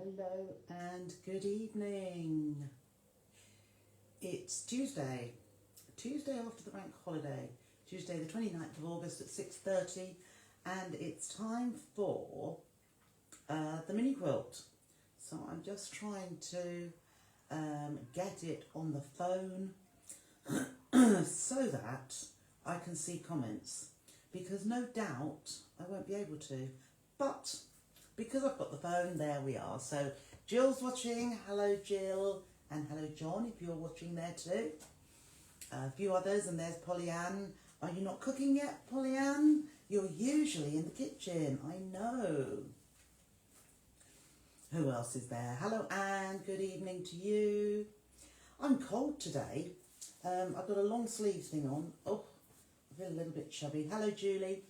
Hello and good evening. It's Tuesday after the bank holiday, Tuesday the 29th of August at 6:30, and it's time for the mini quilt. So I'm just trying to get it on the phone so that I can see comments, because no doubt I won't be able to, but because I've got the phone, there we are. So Jill's watching. Hello Jill, and hello John if you're watching there too. A few others, and there's Pollyann. Are you not cooking yet, Pollyann? You're usually in the kitchen, I know. Who else is there? Hello Anne, good evening to you. I'm cold today. I've got a long sleeve thing on. Oh, I feel a little bit chubby. Hello Julie.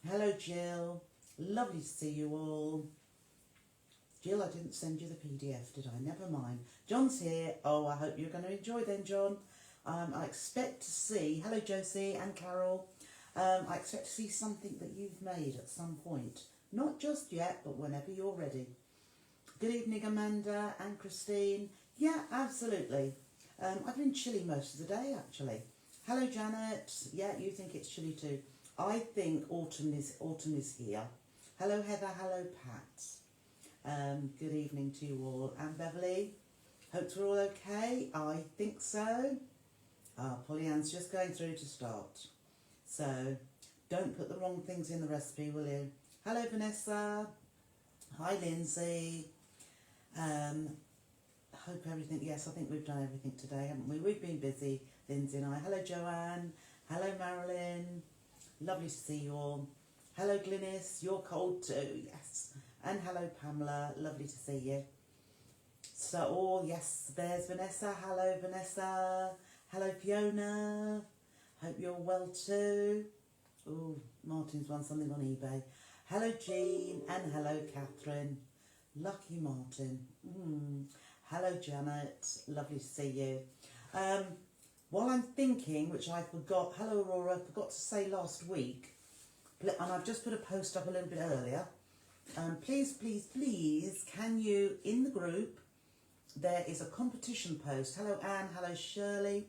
Hello Jill. Lovely to see you all. Jill, I didn't send you the PDF, did I? Never mind. John's here. Oh, I hope you're going to enjoy then, John. I expect to see, hello Josie and Carol, I expect to see something that you've made at some point. Not just yet, but whenever you're ready. Good evening, Amanda and Christine. Yeah, absolutely. I've been chilly most of the day, actually. Hello, Janet. Yeah, you think it's chilly too. I think autumn is here. Hello, Heather. Hello, Pat. Good evening to you all. And Beverly, hope we're all okay. I think so. Pollyanne's just going through to start. So don't put the wrong things in the recipe, will you? Hello, Vanessa. Hi, Lindsay. Hope everything, yes, I think we've done everything today, haven't we? We've been busy, Lindsay and I. Hello, Joanne. Hello, Marilyn. Lovely to see you all. Hello, Glynis. You're cold too, yes. And hello, Pamela. Lovely to see you. So, oh, yes, there's Vanessa. Hello, Vanessa. Hello, Fiona. Hope you're well too. Oh, Martin's won something on eBay. Hello, Jean. And hello, Catherine. Lucky Martin. Hello, Janet. Lovely to see you. While I'm thinking, which I forgot, hello, Aurora, I forgot to say last week, and I've just put a post up a little bit earlier. Please, please, please, can you, in the group, there is a competition post. Hello, Anne. Hello, Shirley,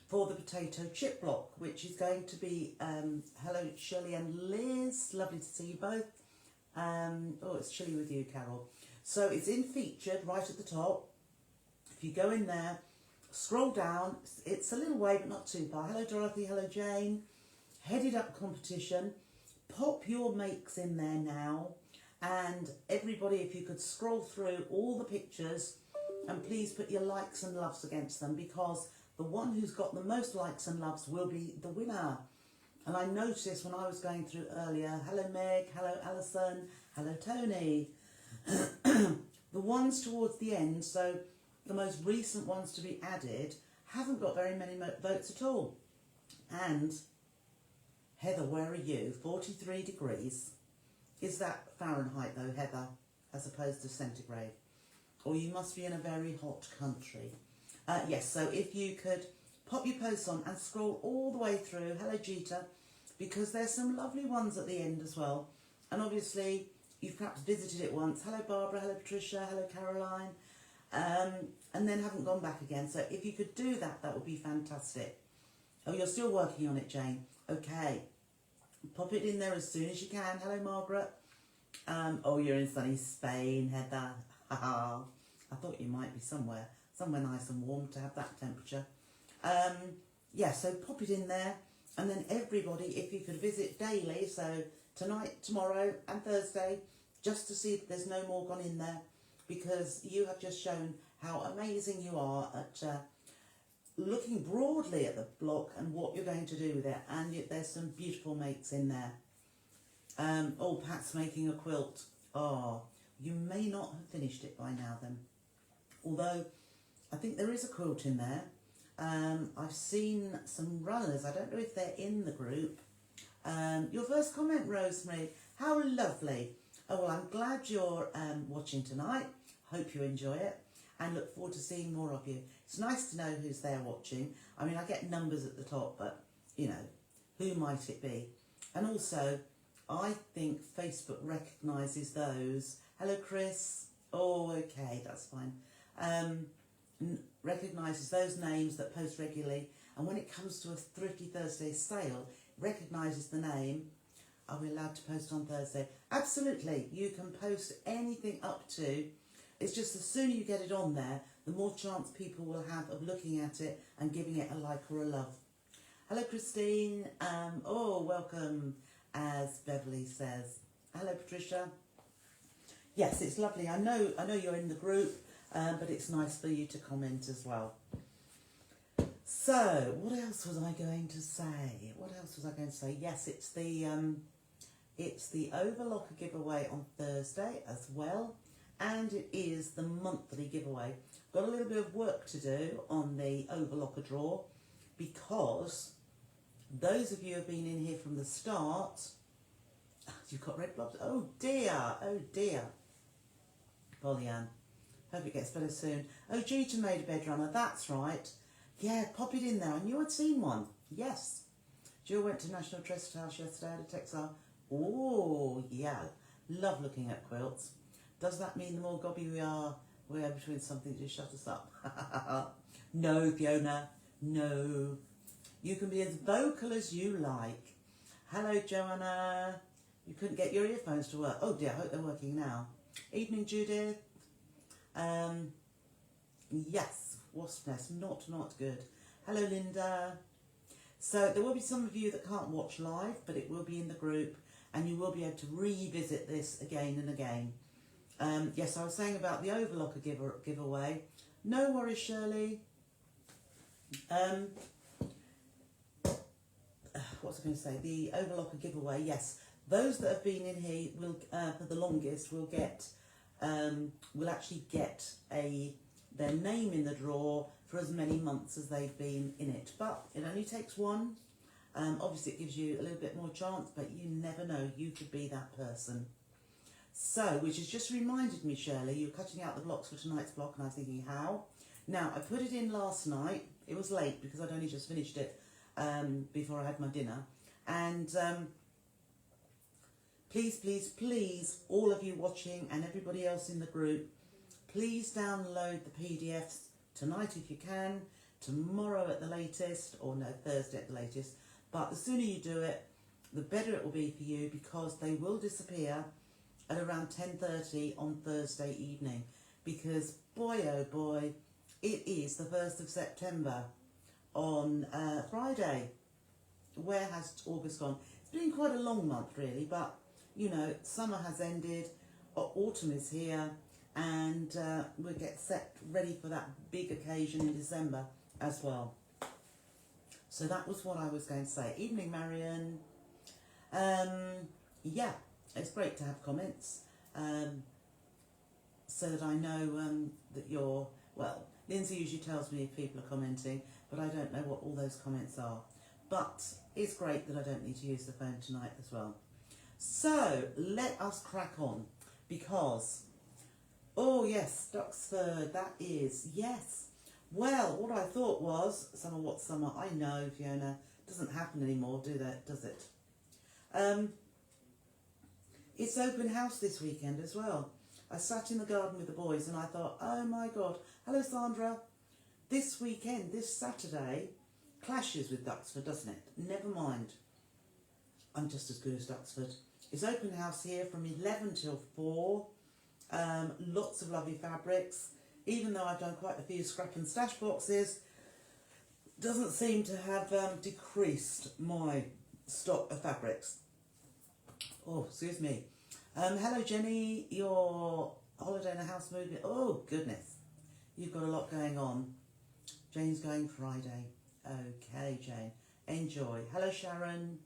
for the potato chip block, which is going to be, hello, Shirley and Liz. Lovely to see you both. Oh, it's chilly with you, Carol. So it's in featured right at the top. If you go in there, scroll down, it's a little way but not too far. Hello Dorothy, hello Jane. Headed up competition. Pop your makes in there now. And everybody, if you could scroll through all the pictures and please put your likes and loves against them, because the one who's got the most likes and loves will be the winner. And I noticed when I was going through earlier, hello Meg, hello Alison, hello Tony. The ones towards the end, so the most recent ones to be added, haven't got very many votes at all. And Heather, where are you? 43 degrees. Is that Fahrenheit though, Heather, as opposed to centigrade? Or you must be in a very hot country. Yes, so if you could pop your posts on and scroll all the way through. Hello Jeeta, because there's some lovely ones at the end as well. And obviously you've perhaps visited it once. Hello Barbara, hello Patricia, hello Caroline. And then haven't gone back again. So if you could do that, that would be fantastic. Oh, you're still working on it, Jane. Okay. Pop it in there as soon as you can. Hello, Margaret. Oh, you're in sunny Spain, Heather. I thought you might be somewhere nice and warm to have that temperature. Yeah, so pop it in there. And then everybody, if you could visit daily, so tonight, tomorrow and Thursday, just to see if there's no more gone in there, because you have just shown how amazing you are at looking broadly at the block and what you're going to do with it. And there's some beautiful makes in there. Oh, Pat's making a quilt. Oh, you may not have finished it by now then. Although, I think there is a quilt in there. I've seen some runners. I don't know if they're in the group. Your first comment, Rosemary. How lovely. Oh, well, I'm glad you're watching tonight. Hope you enjoy it and look forward to seeing more of you. It's nice to know who's there watching. I mean, I get numbers at the top, but, you know, who might it be? And also, I think Facebook recognises those. Hello, Chris. Oh, okay, that's fine. Recognises those names that post regularly, and when it comes to a Thrifty Thursday sale, recognises the name. Are we allowed to post on Thursday? Absolutely, you can post anything up to. It's just the sooner you get it on there, the more chance people will have of looking at it and giving it a like or a love. Hello, Christine. Oh, welcome, as Beverly says. Hello, Patricia. Yes, it's lovely. I know you're in the group, but it's nice for you to comment as well. So, what else was I going to say? Yes, it's the Overlocker giveaway on Thursday as well, and it is the monthly giveaway. Got a little bit of work to do on the Overlocker draw, because those of you who have been in here from the start, you've got red blobs. Oh dear. Pollyann, hope it gets better soon. Oh, Gita made a bed runner, that's right. Yeah, pop it in there. I knew I'd seen one. Yes. Jill went to National Dress House yesterday at a textile. Oh, yeah. Love looking at quilts. Does that mean the more gobby we are between something to shut us up? No, Fiona. No. You can be as vocal as you like. Hello, Joanna. You couldn't get your earphones to work. Oh dear, I hope they're working now. Evening, Judith. Yes, wasp nest, not good. Hello, Linda. So there will be some of you that can't watch live, but it will be in the group, and you will be able to revisit this again and again. Yes, I was saying about the Overlocker giveaway. No worries, Shirley. What was I going to say? The Overlocker giveaway, yes. Those that have been in here will, for the longest, will actually get their name in the draw for as many months as they've been in it. But it only takes one. Obviously, it gives you a little bit more chance, but you never know. You could be that person. So, which has just reminded me, Shirley, you were cutting out the blocks for tonight's block, and I was thinking, how? Now, I put it in last night. It was late because I'd only just finished it before I had my dinner. And please, all of you watching and everybody else in the group, please download the PDFs tonight if you can, tomorrow at the latest, or no, Thursday at the latest. But the sooner you do it, the better it will be for you, because they will disappear at around 10:30 on Thursday evening. Because boy, oh boy, it is the 1st of September on Friday. Where has August gone? It's been quite a long month really, but you know, summer has ended, autumn is here, and we'll get set ready for that big occasion in December as well. So that was what I was going to say. Evening, Marion. Yeah, it's great to have comments, so that I know that you're, well, Lindsay usually tells me if people are commenting, but I don't know what all those comments are. But it's great that I don't need to use the phone tonight as well. So let us crack on, because, oh yes, Duxford, that is, yes. Well, what I thought was, summer what summer, I know, Fiona, doesn't happen anymore, does it? It's open house this weekend as well. I sat in the garden with the boys and I thought, oh my God, hello Sandra. This weekend, this Saturday, clashes with Duxford, doesn't it? Never mind. I'm just as good as Duxford. It's open house here from 11 till 4. Lots of lovely fabrics. Even though I've done quite a few scrap and stash boxes, doesn't seem to have decreased my stock of fabrics. Oh, excuse me. Hello Jenny, your holiday in a house movement. Oh goodness, you've got a lot going on. Jane's going Friday. Okay, Jane, enjoy. Hello Sharon,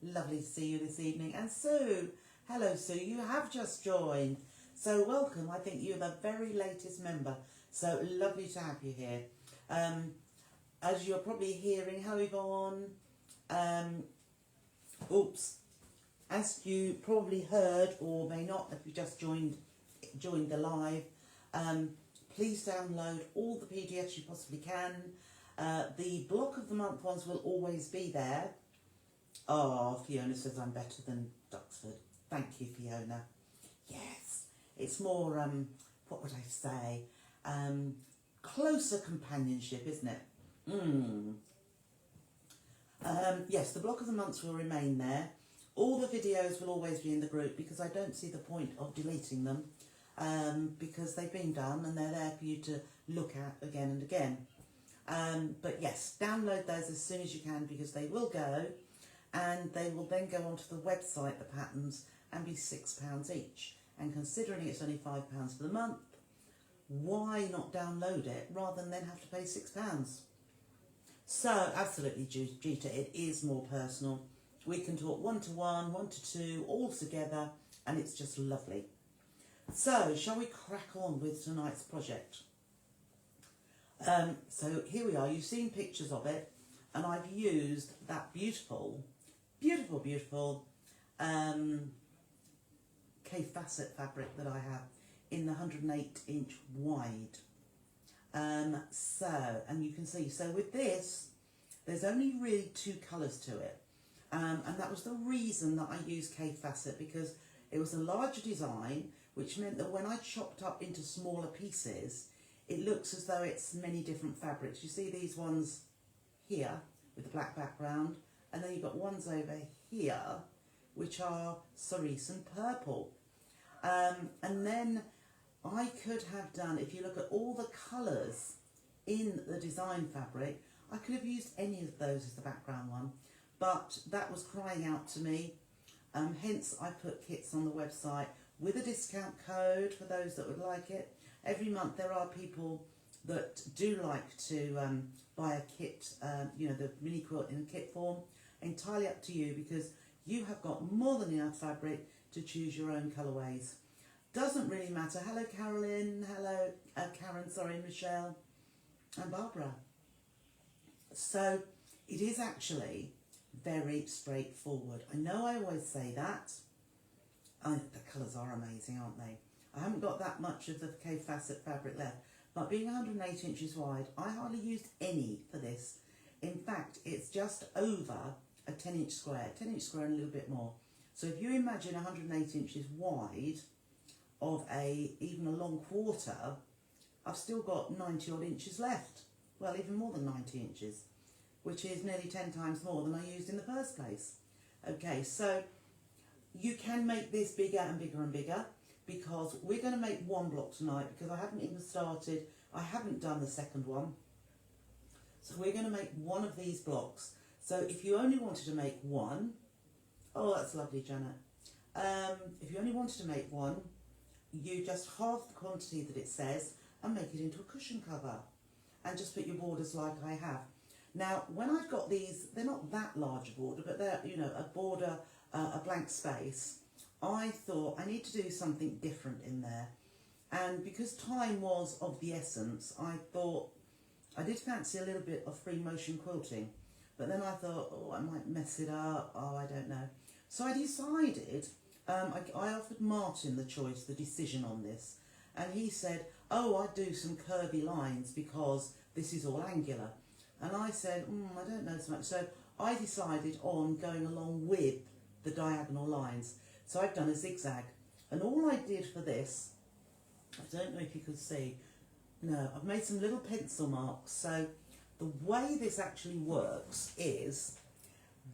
lovely to see you this evening. And Sue, hello Sue, you have just joined. So welcome, I think you're the very latest member. So lovely to have you here. As you're probably hearing, hello Yvonne. Oops. As you probably heard, or may not, if you just joined the live, please download all the PDFs you possibly can. The block of the month ones will always be there. Oh, Fiona says I'm better than Duxford. Thank you, Fiona. Yes, it's more what would I say, closer companionship, isn't it? Yes, the block of the months will remain there. All the videos will always be in the group because I don't see the point of deleting them because they've been done and they're there for you to look at again and again. But yes, download those as soon as you can because they will go and they will then go onto the website, the patterns, and be £6 each. And considering it's only £5 for the month, why not download it rather than then have to pay £6? So absolutely, Gita, it is more personal. We can talk one-to-one, one-to-two, all together, and it's just lovely. So shall we crack on with tonight's project? So here we are. You've seen pictures of it, and I've used that beautiful, beautiful, beautiful K-facet fabric that I have in the 108-inch wide. And you can see, so with this, there's only really two colours to it. And that was the reason that I used K-facet, because it was a larger design, which meant that when I chopped up into smaller pieces, it looks as though it's many different fabrics. You see these ones here with the black background, and then you've got ones over here, which are cerise and purple. And then I could have done, if you look at all the colours in the design fabric, I could have used any of those as the background one, but that was crying out to me. Hence I put kits on the website with a discount code for those that would like it. Every month there are people that do like to buy a kit, you know, the mini quilt in a kit form. Entirely up to you because you have got more than enough fabric to choose your own colourways. Doesn't really matter. Hello Carolyn, hello Karen, sorry, Michelle and Barbara. So it is actually very straightforward. I know I always say that. The colours are amazing, aren't they? I haven't got that much of the K-facet fabric left, but being 108 inches wide, I hardly used any for this. In fact, it's just over a 10-inch square, 10-inch square and a little bit more. So if you imagine 108 inches wide of even a long quarter, I've still got 90 odd inches left. Well, even more than 90 inches, which is nearly 10 times more than I used in the first place. Okay, so you can make this bigger and bigger and bigger because we're going to make one block tonight because I haven't even started, I haven't done the second one. So we're going to make one of these blocks. So if you only wanted to make one, oh that's lovely Janet, if you only wanted to make one, you just halve the quantity that it says and make it into a cushion cover and just put your borders like I have. Now when I've got these, they're not that large a border, but they're, you know, a border, a blank space, I thought I need to do something different in there. And because time was of the essence, I thought, I did fancy a little bit of free motion quilting, but then I thought, oh, I might mess it up, oh, I don't know. So I decided, I offered Martin the choice, the decision on this, and he said, oh, I'd do some curvy lines because this is all angular. And I said, I don't know so much. So I decided on going along with the diagonal lines. So I've done a zigzag. And all I did for this, I don't know if you could see, no, I've made some little pencil marks. So the way this actually works is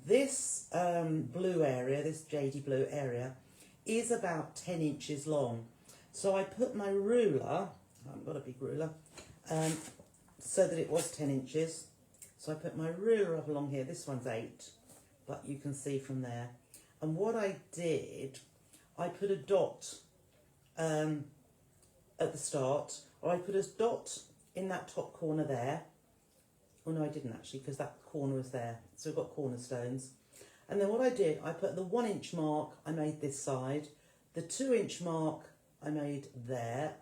this blue area, this jadey blue area, is about 10 inches long. So I put my ruler, I haven't got a big ruler, so that it was 10 inches. So I put my ruler up along here, this one's 8, but you can see from there. And what I did, I put a dot at the start, or I put a dot in that top corner there. Oh no, I didn't actually, because that corner was there. So I've got cornerstones. And then what I did, I put the 1 inch mark, I made this side. The 2 inch mark, I made there.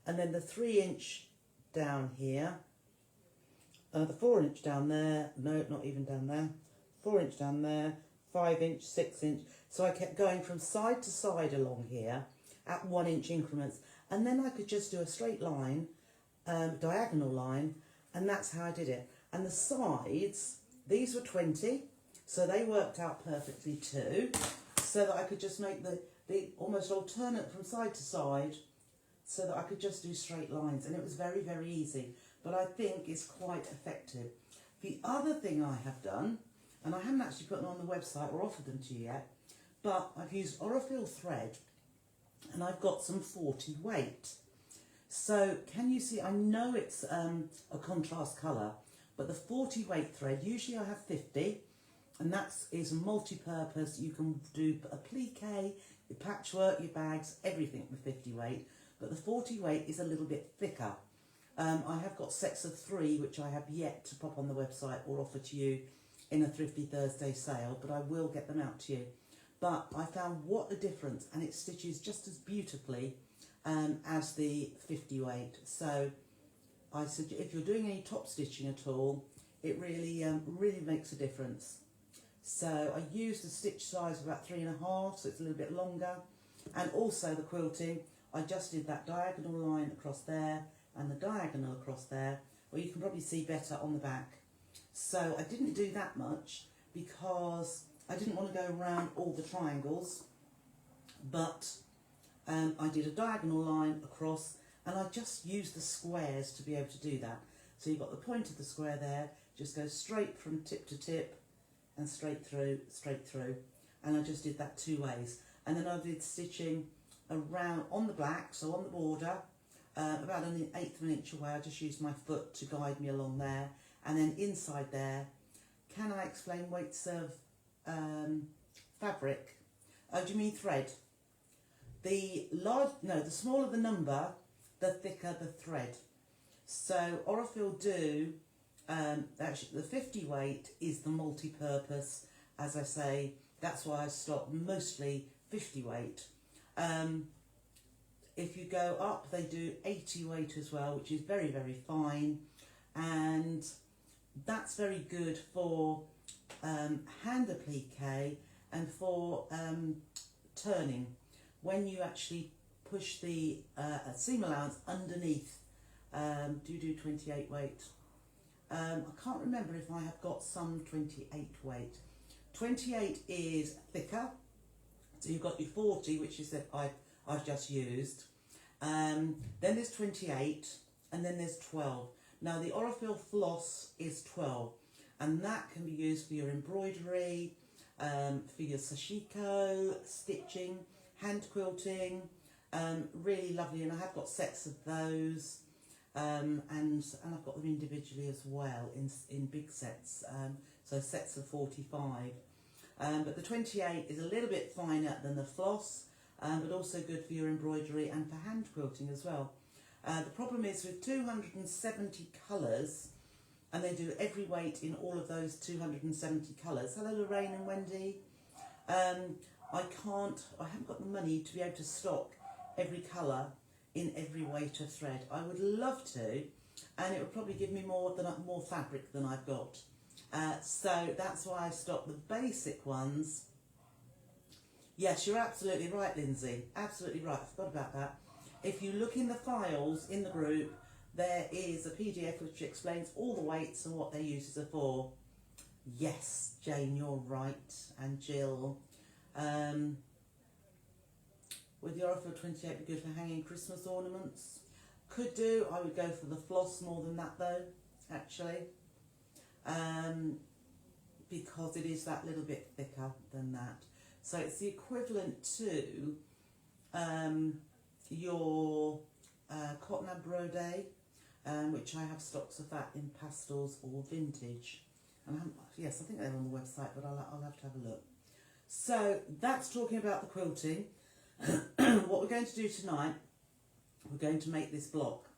And then the 3 inch down here. The 4 inch down there. No, not even down there. 4 inch down there. 5 inch, 6 inch. So I kept going from side to side along here at 1 inch increments. And then I could just do a straight line, diagonal line, and that's how I did it. And the sides, these were 20, so they worked out perfectly too, so that I could just make the almost alternate from side to side so that I could just do straight lines, and it was very, very easy, but I think it's quite effective. The other thing I have done, and I haven't actually put them on the website or offered them to you yet, but I've used Orifil thread, and I've got some 40 weight. So can you see, I know it's a contrast colour, but the 40 weight thread, usually I have 50, and that is multi-purpose. You can do a plique, your patchwork, your bags, everything with 50 weight, but the 40 weight is a little bit thicker. I have got sets of 3, which I have yet to pop on the website or offer to you in a Thrifty Thursday sale, but I will get them out to you. But I found what a difference, and it stitches just as beautifully as the 50 weight. So I suggest, if you're doing any top stitching at all, it really really makes a difference. So I used the stitch size of about 3.5, so it's a little bit longer. And also the quilting, I just did that diagonal line across there and the diagonal across there, where you can probably see better on the back. So I didn't do that much because I didn't want to go around all the triangles, but I did a diagonal line across, and I just used the squares to be able to do that. So you've got the point of the square there, just go straight from tip to tip and straight through, and I just did that 2 ways. And then I did stitching around on the black, so on the border, about 1/8 of an inch away. I just used my foot to guide me along there, and then inside there, can I explain weights of fabric? Oh, do you mean thread? The smaller the number, the thicker the thread. So Orifil do, actually the 50 weight is the multi-purpose, as I say, that's why I stock mostly 50 weight. If you go up, they do 80 weight as well, which is very, very fine, and that's very good for hand applique and for turning. When you actually push the seam allowance underneath, do 28 weight. I can't remember if I have got some 28 weight. 28 is thicker, so you've got your 40, which is that I've just used. Then there's 28, and then there's 12. Now the Orifil floss is 12, and that can be used for your embroidery, for your sashiko, stitching, hand quilting, really lovely, and I have got sets of those, and I've got them individually as well in big sets, so sets of 45. But the 28 is a little bit finer than the floss, but also good for your embroidery and for hand quilting as well. The problem is with 270 colours, and they do every weight in all of those 270 colours. Hello Lorraine and Wendy. I haven't got the money to be able to stock every colour in every weight of thread. I would love to, and it would probably give me more fabric than I've got. So that's why I stock the basic ones. Yes, you're absolutely right, Lindsay. Absolutely right. I forgot about that. If you look in the files in the group, there is a PDF which explains all the weights and what their uses are for. Yes, Jane, you're right, and Jill. Would the Orifil 28 be good for hanging Christmas ornaments? Could do. I would go for the floss more than that though, actually, because it is that little bit thicker than that. So it's the equivalent to your cotton à broder, which I have stocks of that in pastels or vintage. And yes, I think they're on the website, but I'll have to have a look. So that's talking about the quilting. What we're going to do tonight, we're going to make this block.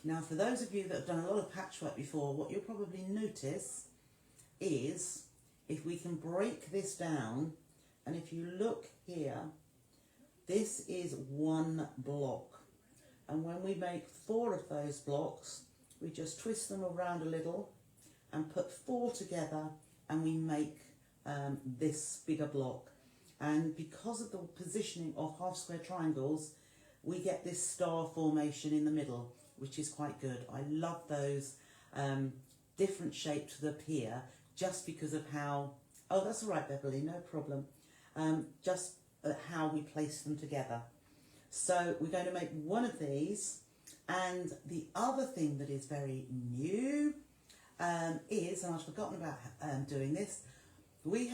Now, for those of you that have done a lot of patchwork before, what you'll probably notice is if we can break this down, and if you look here, this is one block. And when we make 4 of those blocks, we just twist them around a little and put 4 together, and we make this bigger block. And because of the positioning of half square triangles, we get this star formation in the middle, which is quite good. I love those different shapes that appear just because of how, oh, that's all right, Beverly, no problem. Just how we place them together. So we're going to make one of these. And the other thing that is very new is, and I've forgotten about doing this, we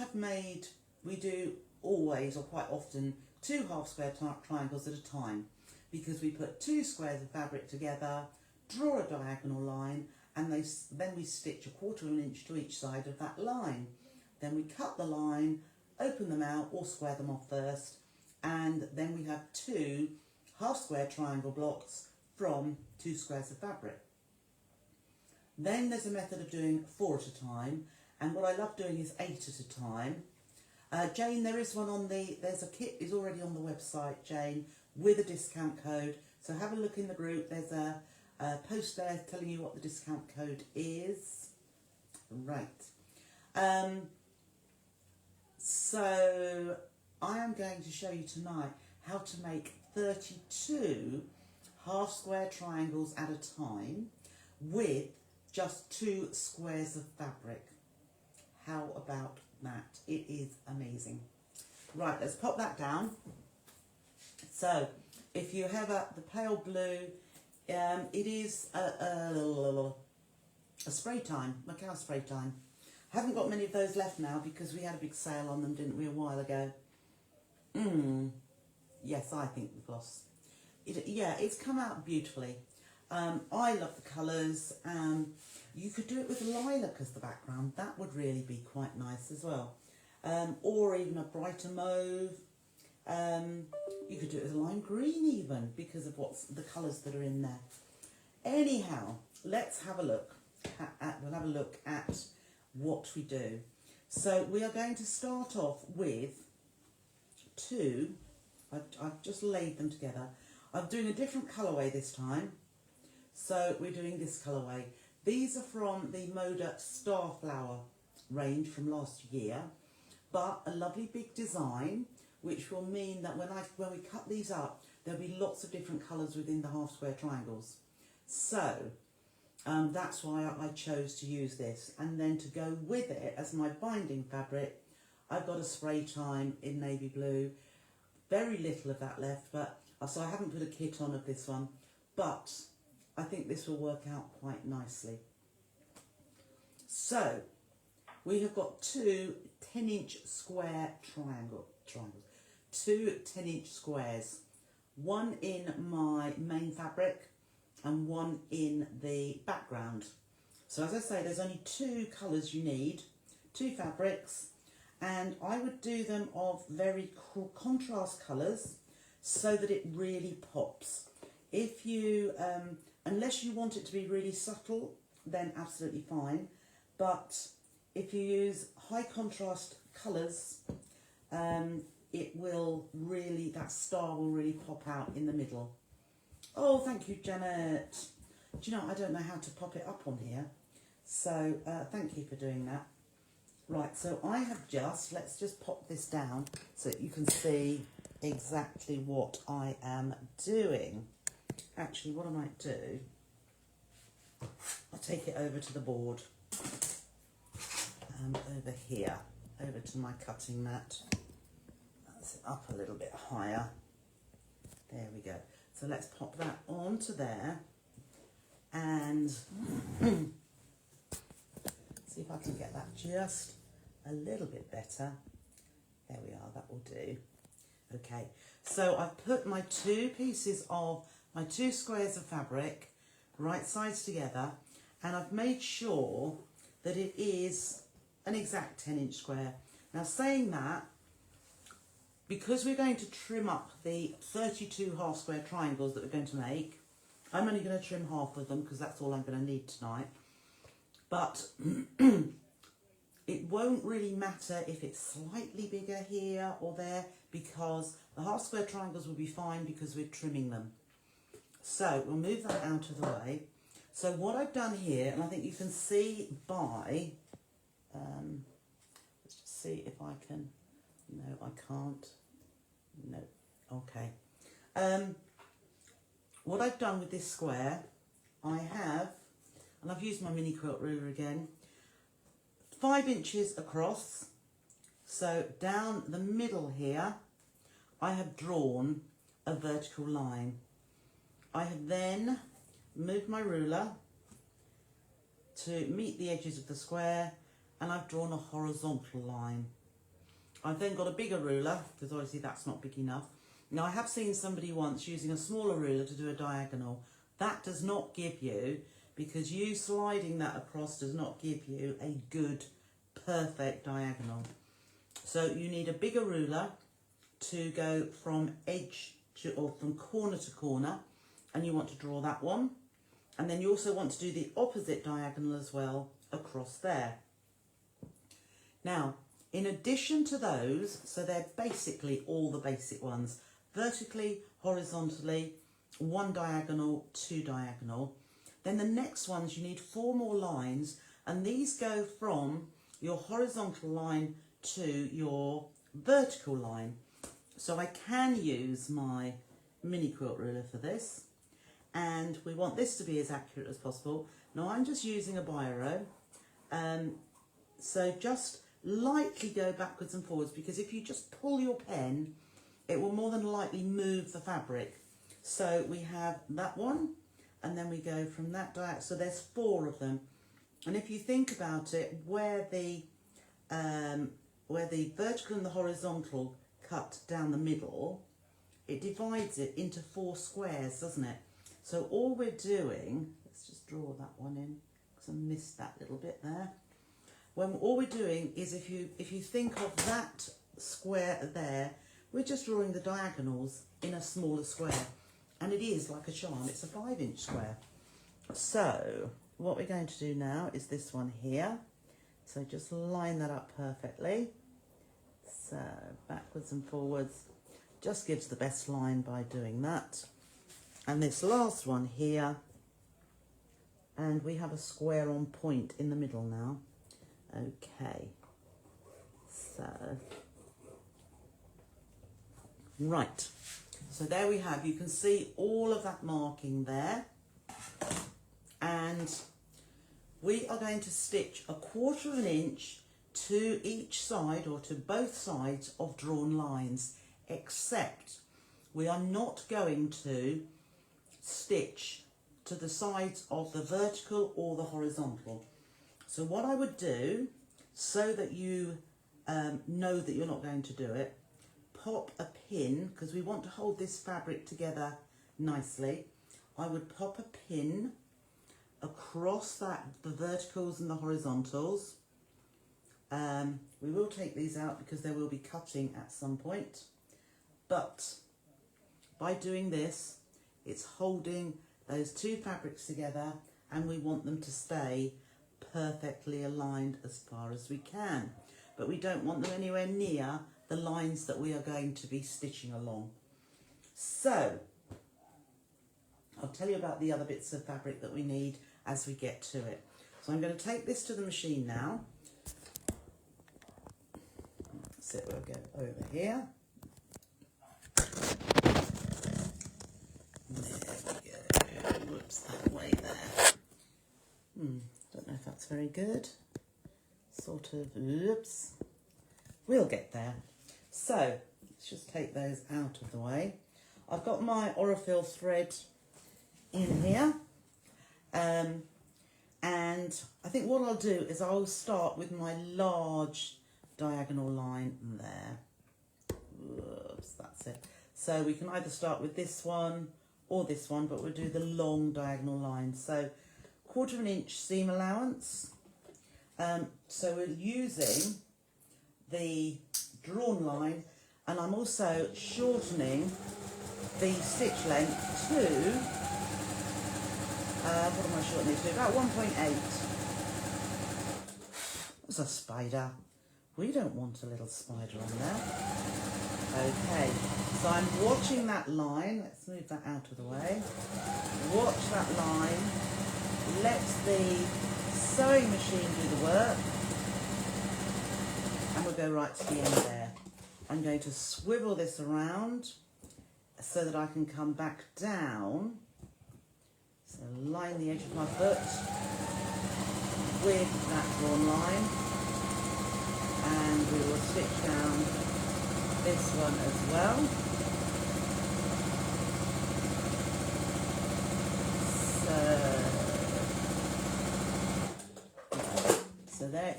do always or quite often 2 half square triangles at a time, because we put 2 squares of fabric together, draw a diagonal line, and then we stitch 1/4 of an inch to each side of that line. Then we cut the line, open them out or square them off first, and then we have 2 half square triangle blocks from 2 squares of fabric. Then there's a method of doing 4 at a time, and what I love doing is 8 at a time. Jane, there is one on there's a kit is already on the website, Jane, with a discount code. So have a look in the group. There's a post there telling you what the discount code is. Right. So I am going to show you tonight how to make 32 half square triangles at a time with just 2 squares of fabric. How about that? It is amazing. Right, let's pop that down. So if you have the pale blue, it is a spray time, Macau spray time. Haven't got many of those left now because we had a big sale on them, didn't we, a while ago? Yes, I think the gloss. It's come out beautifully. I love the colours. You could do it with lilac as the background. That would really be quite nice as well. Or even a brighter mauve. You could do it with lime green even, because of the colours that are in there. Anyhow, let's have a look. We'll have a look at what we do. So we are going to start off with 2. I've just laid them together. I'm doing a different colourway this time. So we're doing this colourway. These are from the Moda Starflower range from last year, but a lovely big design, which will mean that when we cut these up, there'll be lots of different colours within the half square triangles. So that's why I chose to use this. And then to go with it as my binding fabric, I've got a spray time in navy blue. Very little of that left, but so I haven't put a kit on of this one, but I think this will work out quite nicely. So we have got 2 10-inch square triangles, 2 10-inch squares, one in my main fabric and one in the background. So as I say, there's only 2 colours you need, 2 fabrics, and I would do them of very contrast colours so that it really pops. If you, unless you want it to be really subtle, then absolutely fine. But if you use high contrast colours, it will really, that star will really pop out in the middle. Oh, thank you, Janet. Do you know, I don't know how to pop it up on here. So thank you for doing that. Right, so I have let's just pop this down so that you can see exactly what I am doing. Actually, what I might do, I'll take it over to the board, over here, over to my cutting mat. That's it up a little bit higher. There we go. So let's pop that onto there and see if I can get that just a little bit better. There we are, that will do. Okay, so I've put my 2 pieces of my 2 squares of fabric right sides together, and I've made sure that it is an exact 10-inch square. Now, saying that, because we're going to trim up the 32 half square triangles that we're going to make, I'm only going to trim half of them because that's all I'm going to need tonight. But it won't really matter if it's slightly bigger here or there, because the half square triangles will be fine because we're trimming them. So we'll move that out of the way. So what I've done here, and I think you can see by, let's just see if I can, no, I can't, no, okay. What I've done with this square, I have, and I've used my mini quilt ruler again, 5 inches across. So down the middle here, I have drawn a vertical line. I have then moved my ruler to meet the edges of the square, and I've drawn a horizontal line. I've then got a bigger ruler, because obviously that's not big enough. Now, I have seen somebody once using a smaller ruler to do a diagonal. That does not give you, because you sliding that across does not give you a good, perfect diagonal. So you need a bigger ruler to go from edge to, or from corner to corner, and you want to draw that one. And then you also want to do the opposite diagonal as well across there. Now, in addition to those, so they're basically all the basic ones, vertically, horizontally, one diagonal, two diagonal. Then the next ones, you need 4 more lines, and these go from your horizontal line to your vertical line. So I can use my mini quilt ruler for this, and we want this to be as accurate as possible. Now I'm just using a biro, so just lightly go backwards and forwards, because if you just pull your pen, it will more than likely move the fabric. So we have that one, and then we go from that diagonal. So there's 4 of them, and if you think about it, where the vertical and the horizontal cut down the middle, it divides it into 4 squares, doesn't it? So all we're doing, let's just draw that one in, because I missed that little bit there. All we're doing is, if you think of that square there, we're just drawing the diagonals in a smaller square, and it is like a charm. It's a 5-inch square. So what we're going to do now is this one here. So just line that up perfectly. So backwards and forwards, just gives the best line by doing that. And this last one here, and we have a square on point in the middle now. Okay, so, right, so there we have, you can see all of that marking there, and we are going to stitch 1/4 inch to each side, or to both sides of drawn lines, except we are not going to stitch to the sides of the vertical or the horizontal. So what I would do, so that you know that you're not going to do it, pop a pin, because we want to hold this fabric together nicely. I would pop a pin across the verticals and the horizontals. We will take these out because they will be cutting at some point. But by doing this, it's holding those 2 fabrics together, and we want them to stay perfectly aligned as far as we can, but we don't want them anywhere near the lines that we are going to be stitching along. So I'll tell you about the other bits of fabric that we need as we get to it. So I'm going to take this to the machine now. So we'll go over here. There we go. Whoops, that way there. Don't know if that's very good. Sort of, oops. We'll get there. So, let's just take those out of the way. I've got my Orifil thread in here. And I think what I'll do is I'll start with my large diagonal line there. Whoops, that's it. So we can either start with this one or this one, but we'll do the long diagonal line. So 1/4 inch seam allowance. So we're using the drawn line, and I'm also shortening the stitch length to, what am I shortening it to? About 1.8. There's a spider. We don't want a little spider on there. Okay, so I'm watching that line. Let's move that out of the way. Watch that line. Let the sewing machine do the work. And we'll go right to the end there. I'm going to swivel this around so that I can come back down. So line the edge of my foot with that drawn line. And we will stitch down this one as well.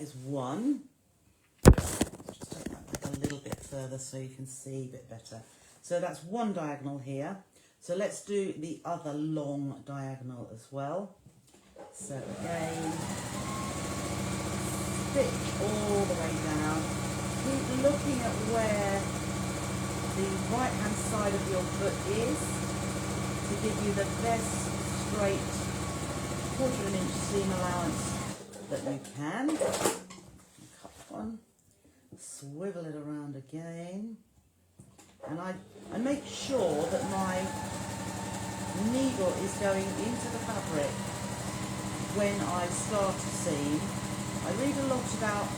is one. Just take that back a little bit further so you can see a bit better. So that's one diagonal here. So let's do the other long diagonal as well. So again, stitch all the way down. Keep looking at where the right hand side of your foot is to give you the best straight 1/4 inch seam allowance that you can. Cut one, swivel it around again, and I make sure that my needle is going into the fabric when I start a seam. I read a lot about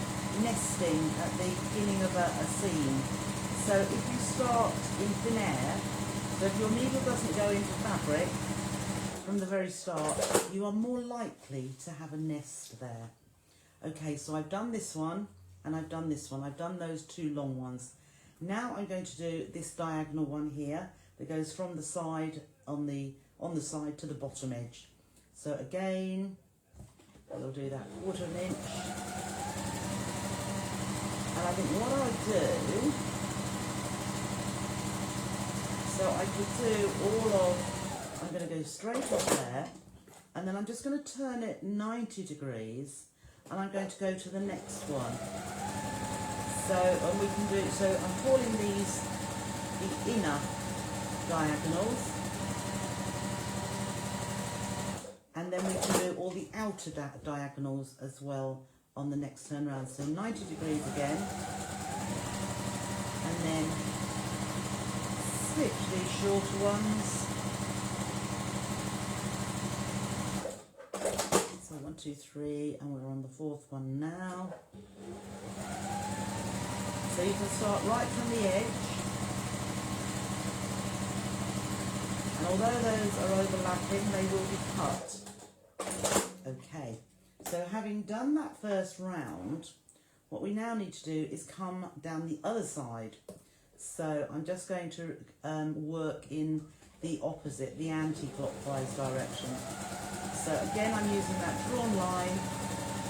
nesting at the beginning of a seam. So if you start in thin air, so if your needle doesn't go into fabric from the very start, you are more likely to have a nest there. Okay, so I've done this one and I've done this one. I've done those two long ones. Now I'm going to do this diagonal one here that goes from the side on the side to the bottom edge. So again, we'll do that 1/4 inch. And I think what I do, so I could do all of, I'm going to go straight up there, and then I'm just going to turn it 90 degrees, and I'm going to go to the next one. So, and we can do, so I'm calling these the inner diagonals, and then we can do all the outer diagonals as well on the next turn round. So 90 degrees again, and then switch these shorter ones. So 1, 2, 3, and we're on the 4th one now. So you can start right from the edge, and although those are overlapping, they will be cut. Okay, so having done that first round, what we now need to do is come down the other side. So I'm just going to work in the opposite, the anti-clockwise direction. So again, I'm using that drawn line,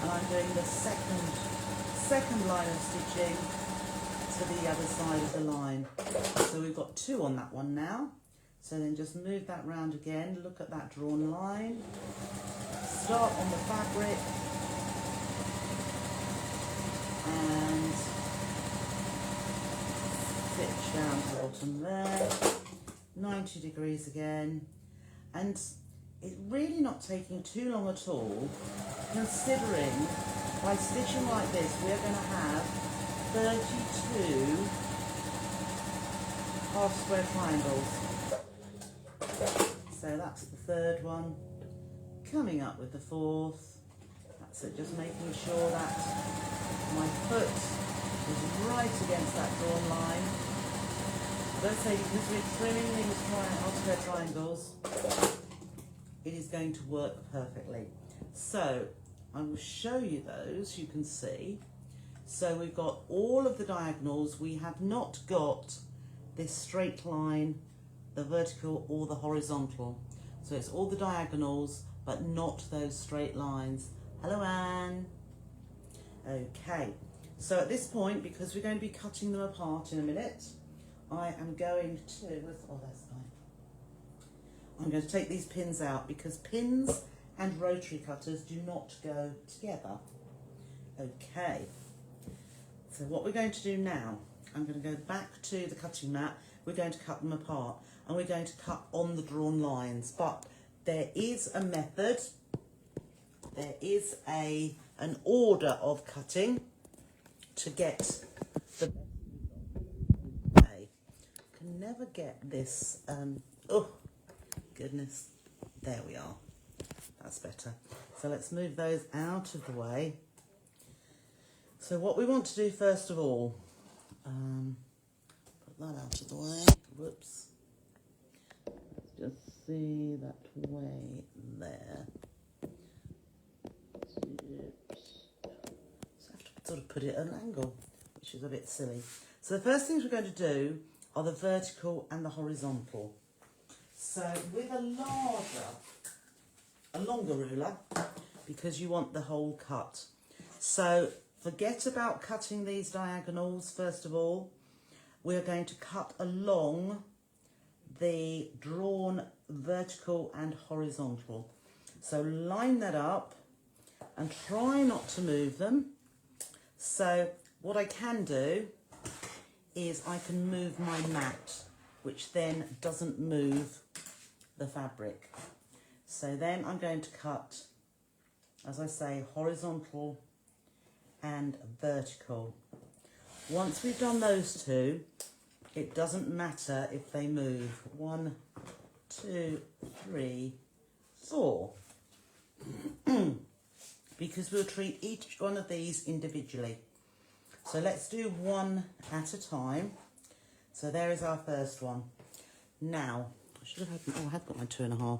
and I'm doing the second line of stitching to the other side of the line. So we've got 2 on that one now. So then just move that round again, look at that drawn line, start on the fabric, and stitch down to the bottom there, 90 degrees again, and it's really not taking too long at all, considering by stitching like this we're going to have 32 half square triangles. So that's the 3rd one, coming up with the 4th. That's it, just making sure that my foot is right against that drawn line. Let's say because we're trimming these half square triangles, it is going to work perfectly. So I will show you those, you can see. So we've got all of the diagonals. We have not got this straight line, the vertical or the horizontal. So it's all the diagonals, but not those straight lines. Hello, Anne. Okay, so at this point, because we're going to be cutting them apart in a minute, I am going to, oh, that's fine. I'm going to take these pins out because pins and rotary cutters do not go together. Okay, so what we're going to do now, I'm going to go back to the cutting mat. We're going to cut them apart, and we're going to cut on the drawn lines, but there is a method, there is an order of cutting to get the, okay, can never get this, oh goodness, there we are, that's better. So let's move those out of the way. So what we want to do first of all, put that out of the way, whoops, let's just see that way there. So I have to sort of put it at an angle, which is a bit silly. So the first things we're going to do are the vertical and the horizontal. So with a longer ruler, because you want the whole cut. So forget about cutting these diagonals first of all. We're going to cut along the drawn vertical and horizontal. So line that up and try not to move them. So what I can do is I can move my mat, which then doesn't move the fabric. So then I'm going to cut, as I say, horizontal and vertical. Once we've done those two, it doesn't matter if they move. 1, 2, 3, 4. Because we'll treat each one of these individually. So let's do one at a time. So there is our first one. Now, I should have had, oh, I have got my 2.5.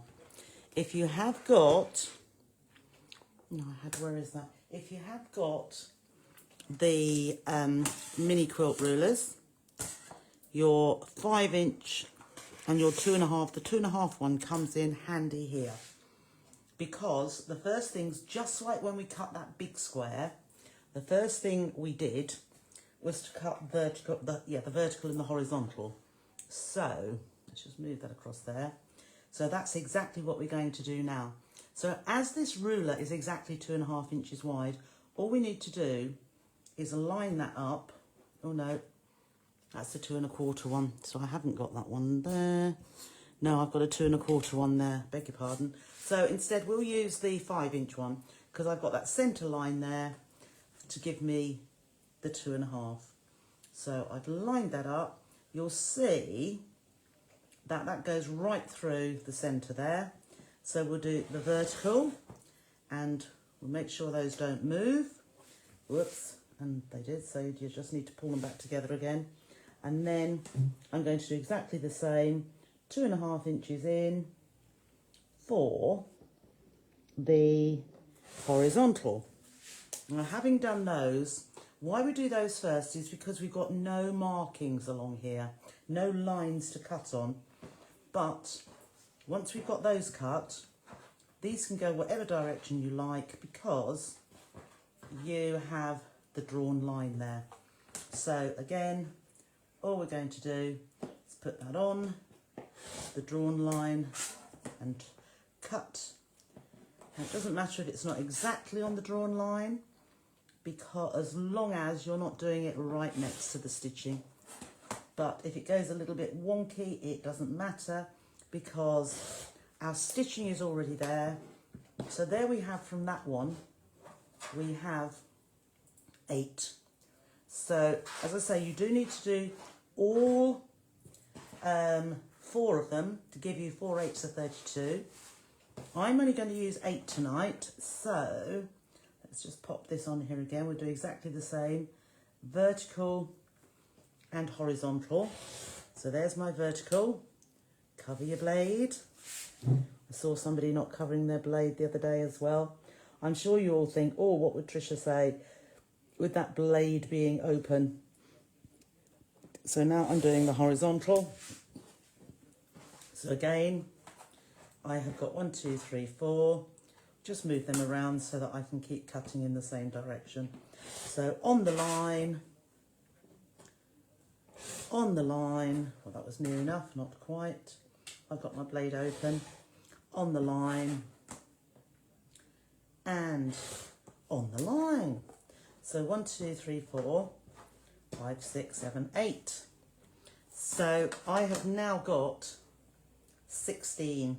If you have got, no, I had, where is that? If you have got the mini quilt rulers, your 5-inch and your 2.5, the 2.5 one comes in handy here. Because the first thing's just like when we cut that big square, the first thing we did was to cut vertical, the vertical and the horizontal. So let's just move that across there. So that's exactly what we're going to do now. So as this ruler is exactly 2.5 inches wide, all we need to do is line that up. Oh no, that's the 2.25 one. So I haven't got that one there. No, I've got a 2.25 one there, beg your pardon. So instead we'll use the 5-inch one because I've got that centre line there to give me the 2.5. So I've lined that up. You'll see that that goes right through the centre there. So we'll do the vertical and we'll make sure those don't move. Whoops, and they did, so you just need to pull them back together again. And then I'm going to do exactly the same, 2.5 inches in for the horizontal. Now, having done those, why we do those first is because we've got no markings along here, no lines to cut on. But once we've got those cut, these can go whatever direction you like because you have the drawn line there. So again, all we're going to do is put that on the drawn line and cut. And it doesn't matter if it's not exactly on the drawn line, because as long as you're not doing it right next to the stitching. But if it goes a little bit wonky, it doesn't matter because our stitching is already there. So there we have, from that one, we have 8. So as I say, you do need to do all 4 of them to give you 4 8s of 32. I'm only going to use 8 tonight, so let's just pop this on here again. We'll do exactly the same, vertical and horizontal. So there's my vertical. Cover your blade. I saw somebody not covering their blade the other day as well. I'm sure you all think, oh, what would Trisha say with that blade being open? So now I'm doing the horizontal. So again, I have got 1, 2, 3, 4. Just move them around so that I can keep cutting in the same direction. So on the line, well, that was near enough, not quite. I've got my blade open, on the line, and on the line. So 1, 2, 3, 4, 5, 6, 7, 8. So I have now got 16.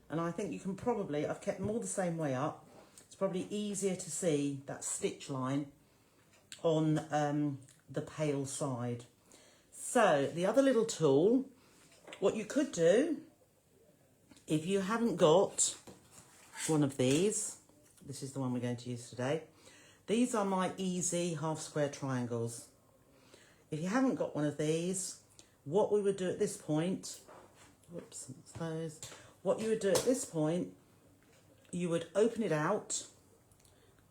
And I think you can probably, I've kept them all the same way up. It's probably easier to see that stitch line on the pale side. So the other little tool, what you could do, if you haven't got one of these, this is the one we're going to use today. These are my easy half square triangles. If you haven't got one of these, what we would do at this point, whoops, that's those. What you would do at this point, you would open it out,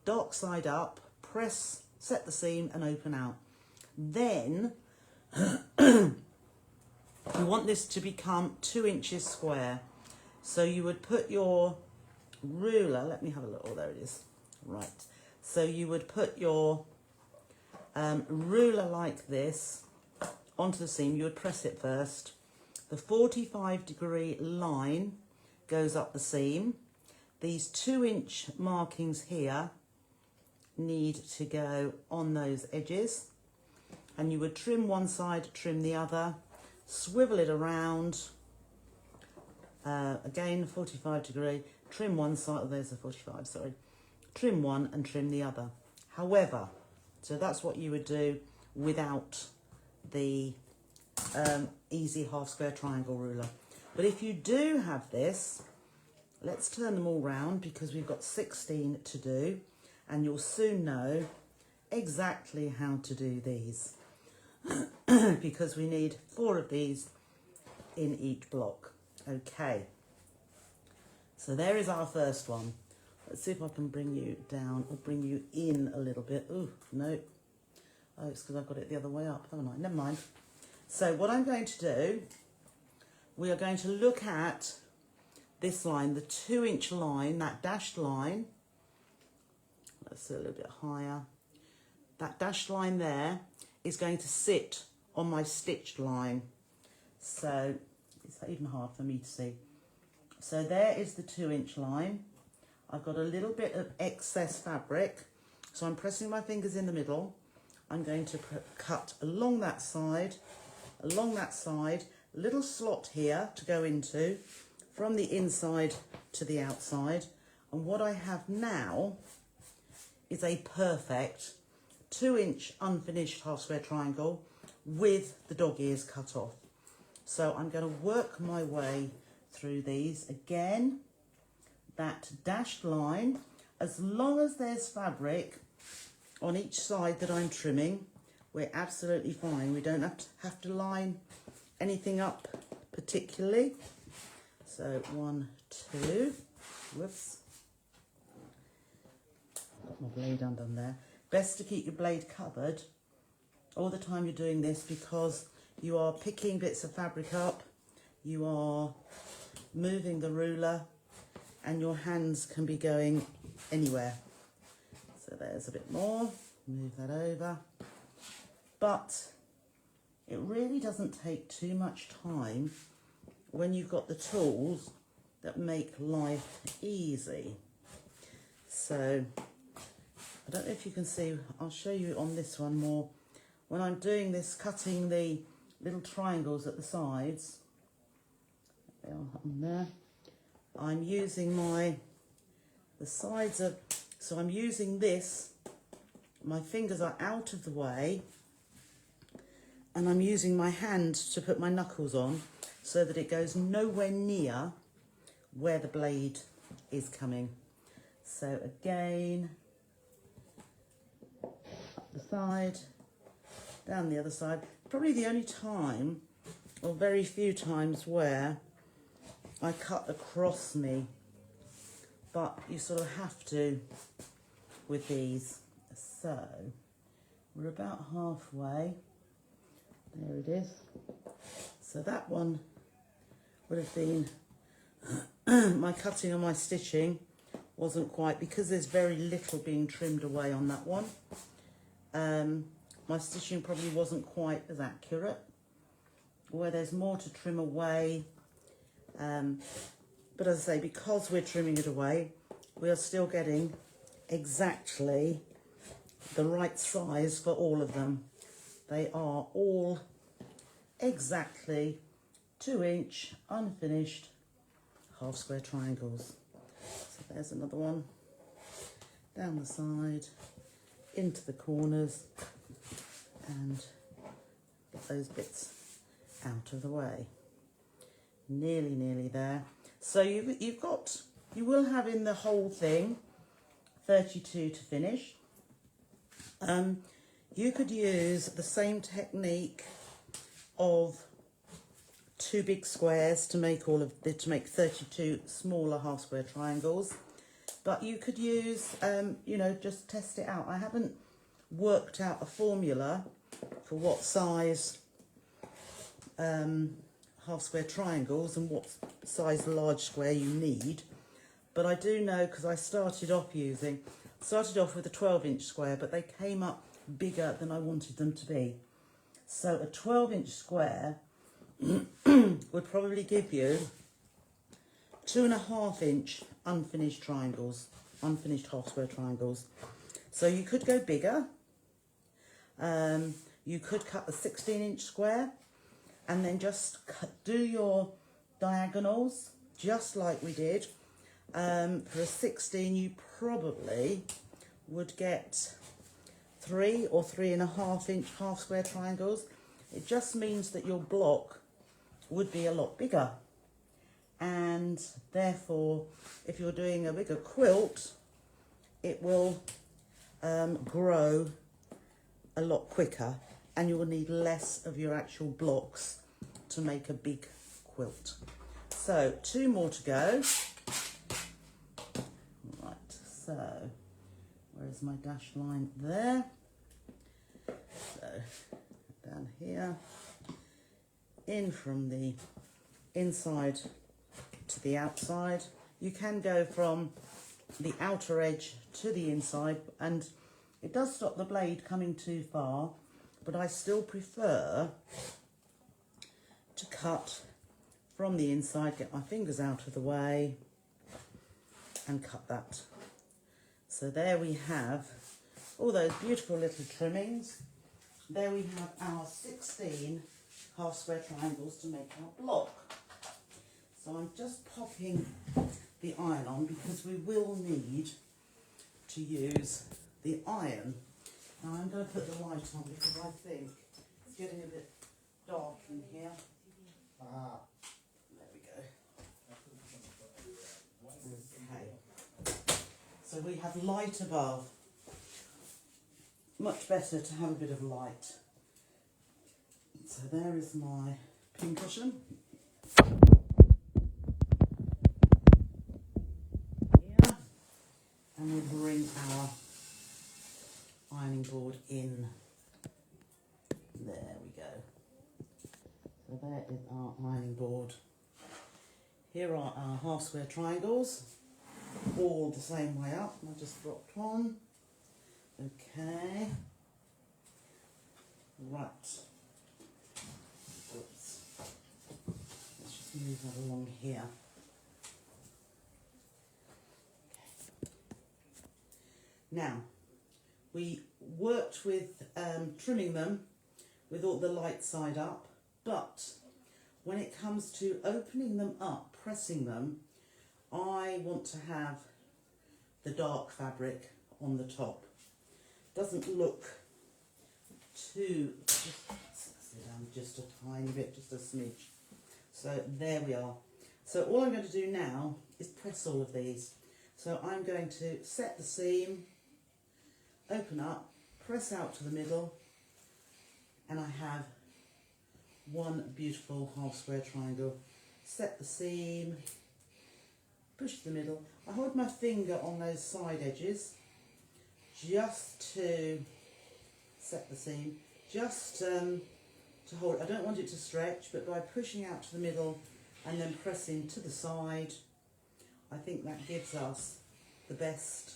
dark side up, press, set the seam and open out. Then you want this to become 2 inches square. So you would put your ruler, let me have a look, oh there it is. Right, so you would put your ruler like this onto the seam. You would press it first. The 45-degree line goes up the seam. These 2-inch markings here need to go on those edges, and you would trim one side, trim the other, swivel it around. Again, 45-degree, trim one side. Oh, there's a 45, sorry. Trim one and trim the other. However, so that's what you would do without the easy half square triangle ruler. But if you do have this, let's turn them all round because we've got 16 to do, and you'll soon know exactly how to do these because we need 4 of these in each block. Okay, so there is our first one. Let's see if I can bring you down or bring you in a little bit. Oh, no. Oh, it's because I've got it the other way up, haven't I? Never mind. So what I'm going to do, we are going to look at this line, the 2-inch line, that dashed line. Let's do a little bit higher. That dashed line there is going to sit on my stitched line. So it's even hard for me to see. So there is the 2-inch line. I've got a little bit of excess fabric, so I'm pressing my fingers in the middle. I'm going to cut along that side, a little slot here to go into from the inside to the outside. And what I have now is a perfect 2-inch unfinished half square triangle with the dog ears cut off. So I'm going to work my way through these again. That dashed line, as long as there's fabric on each side that I'm trimming, we're absolutely fine. We don't have to line anything up particularly. So 1, 2, whoops, got my blade undone there. Best to keep your blade covered all the time you're doing this because you are picking bits of fabric up, you are moving the ruler, and your hands can be going anywhere. So there's a bit more, move that over. But it really doesn't take too much time when you've got the tools that make life easy. So I don't know if you can see, I'll show you on this one more. When I'm doing this, cutting the little triangles at the sides, they are on there. I'm using the sides of, so I'm using this, my fingers are out of the way, and I'm using my hand to put my knuckles on so that it goes nowhere near where the blade is coming. So again, up the side, down the other side. Probably the only time, or very few times, where I cut across me, but you sort of have to with these. So we're about halfway. There it is. So that one would have been my cutting and my stitching wasn't quite, because there's very little being trimmed away on that one. My stitching probably wasn't quite as accurate. Where there's more to trim away. But as I say, because we're trimming it away, we are still getting exactly the right size for all of them. They are all exactly 2-inch unfinished half square triangles. So there's another one. Down the side, into the corners, and get those bits out of the way. Nearly there. So you will have in the whole thing 32 to finish. You could use the same technique of 2 big squares to make 32 smaller half square triangles, but you could use you know, just test it out. I haven't worked out a formula for what size half square triangles and what size large square you need, but I do know, because I started off using started off with a 12-inch square, but they came up bigger than I wanted them to be. So a 12-inch square would probably give you 2.5-inch unfinished triangles, unfinished half square triangles. So you could go bigger. You could cut the 16-inch square and then just do your diagonals just like we did. For a 16, you probably would get 3 or 3.5-inch half square triangles. It just means that your block would be a lot bigger, and therefore if you're doing a bigger quilt, it will grow a lot quicker, and you will need less of your actual blocks to make a big quilt. So 2 more to go. Right, so where's my dash line? There. So down here, in from the inside to the outside. You can go from the outer edge to the inside, and it does stop the blade coming too far, but I still prefer to cut from the inside, get my fingers out of the way and cut that. So there we have all those beautiful little trimmings. There we have our 16 half square triangles to make our block. So I'm just popping the iron on because we will need to use the iron. Now I'm going to put the light on because I think it's getting a bit dark in here. There we go. Okay. So we have light above. Much better to have a bit of light. So there is my pincushion. Here. And we'll bring our ironing board in. There we go. So there is our ironing board. Here are our half square triangles, all the same way up. I just dropped one. Okay. Right. Oops. Let's just move that along here. Okay. Now, we worked with trimming them with all the light side up, but when it comes to opening them up, pressing them, I want to have the dark fabric on the top. Doesn't look too, just a tiny bit, just a smidge. So there we are. So all I'm going to do now is press all of these. So I'm going to set the seam, open up, press out to the middle, and I have one beautiful half square triangle. Set the seam, push to the middle. I hold my finger on those side edges just to set the seam, just to hold. I don't want it to stretch, but by pushing out to the middle and then pressing to the side, I think that gives us the best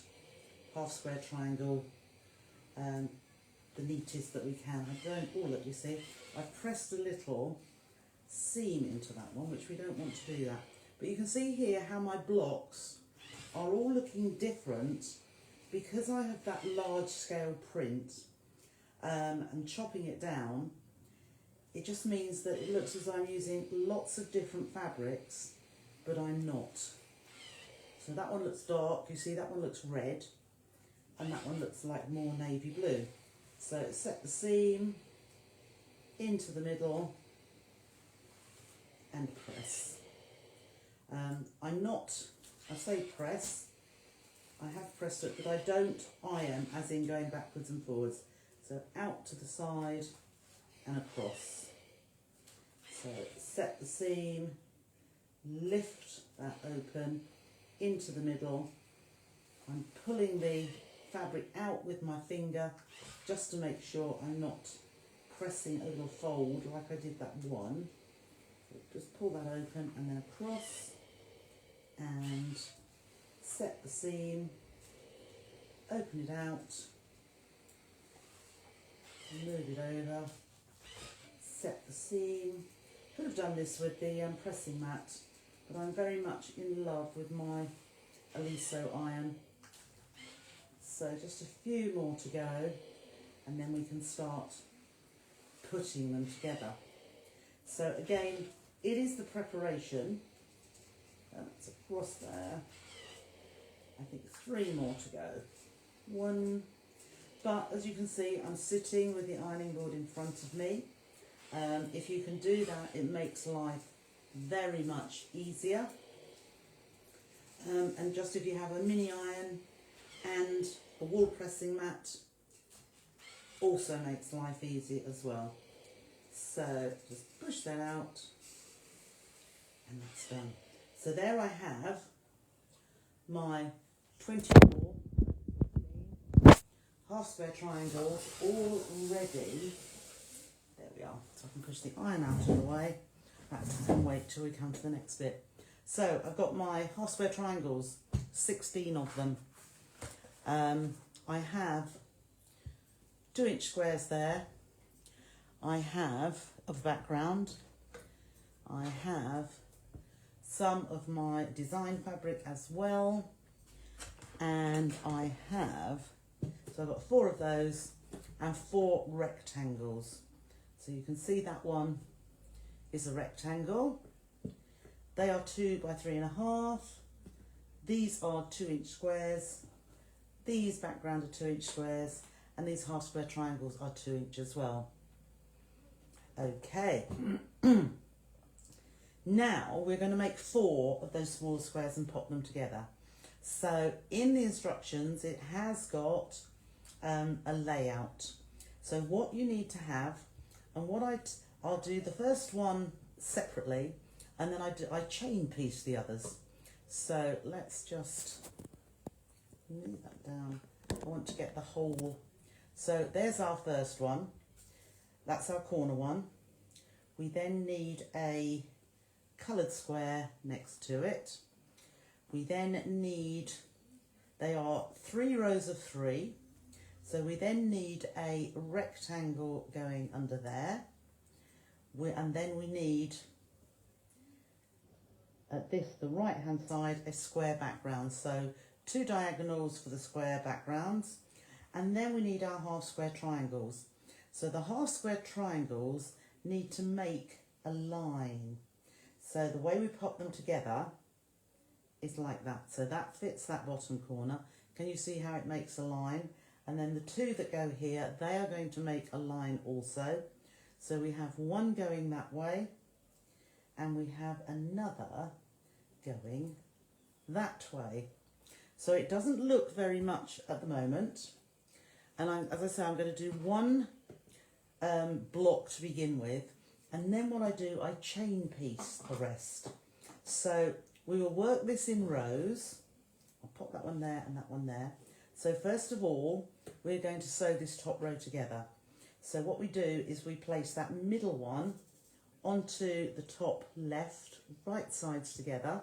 half square triangle, the neatest that we can. I don't, look, you see, I've pressed a little seam into that one, which we don't want to do that. But you can see here how my blocks are all looking different because I have that large scale print and chopping it down. It just means that it looks as though I'm using lots of different fabrics, but I'm not. So that one looks dark, you see that one looks red, and that one looks like more navy blue. So set the seam into the middle and press. I say press, I have pressed it, but I don't iron, as in going backwards and forwards. So out to the side and across. So set the seam, lift that open into the middle. I'm pulling the fabric out with my finger just to make sure I'm not pressing a little fold like I did that one. So just pull that open and then across and set the seam open it out, move it over, set the seam. Could have done this with the pressing mat, but I'm very much in love with my Aliso iron. So just a few more to go, and then we can start putting them together. So again, it is the preparation. That's across there. I think 3 more to go. 1, but as you can see, I'm sitting with the ironing board in front of me. If you can do that, it makes life very much easier. And just if you have a mini iron and a wall pressing mat, also makes life easy as well. So just push that out, and that's done. So there I have my 24 half square triangles all ready. There we are. So I can push the iron out of the way. That's and wait till we come to the next bit. So I've got my half square triangles, 16 of them. I have 2-inch squares there. I have of background. I have some of my design fabric as well. And I have, so I've got 4 of those and 4 rectangles. So you can see that one is a rectangle. They are 2 by 3.5. These are 2-inch squares. These background are 2-inch squares, and these half square triangles are 2 inch as well. Okay. Now we're going to make 4 of those small squares and pop them together. So in the instructions, it has got a layout. So what you need to have, and what I'll do the first one separately, and then I chain piece the others. So let's just move that down. I want to get the whole. So there's our first one. That's our corner one. We then need a coloured square next to it. We then need, they are 3 rows of 3. So we then need a rectangle going under there. And then we need, at this, the right hand side, a square background. So 2 diagonals for the square backgrounds. And then we need our half square triangles. So the half square triangles need to make a line. So the way we pop them together is like that. So that fits that bottom corner. Can you see how it makes a line? And then the 2 that go here, they are going to make a line also. So we have one going that way, and we have another going that way. So it doesn't look very much at the moment. And as I say, I'm going to do one block to begin with, and then what I do, I chain piece the rest. So we will work this in rows. I'll pop that one there and that one there. So first of all, we're going to sew this top row together. So what we do is we place that middle one onto the top left, right sides together,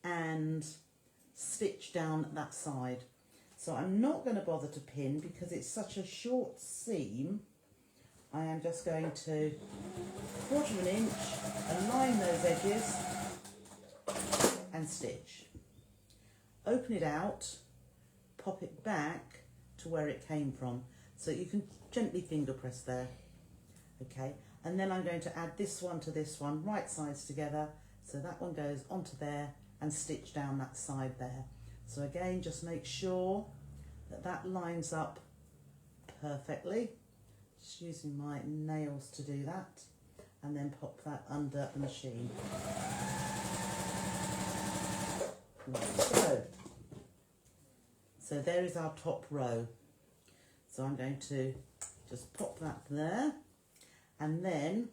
and stitch down that side. So I'm not going to bother to pin because it's such a short seam. I am just going to 1/4 inch, align those edges and stitch. Open it out, pop it back to where it came from. So you can gently finger press there. Okay, and then I'm going to add this one to this one, right sides together. So that one goes onto there and stitch down that side there. So again, just make sure that that lines up perfectly. Just using my nails to do that, and then pop that under the machine. Like so. So there is our top row. So I'm going to just pop that there, and then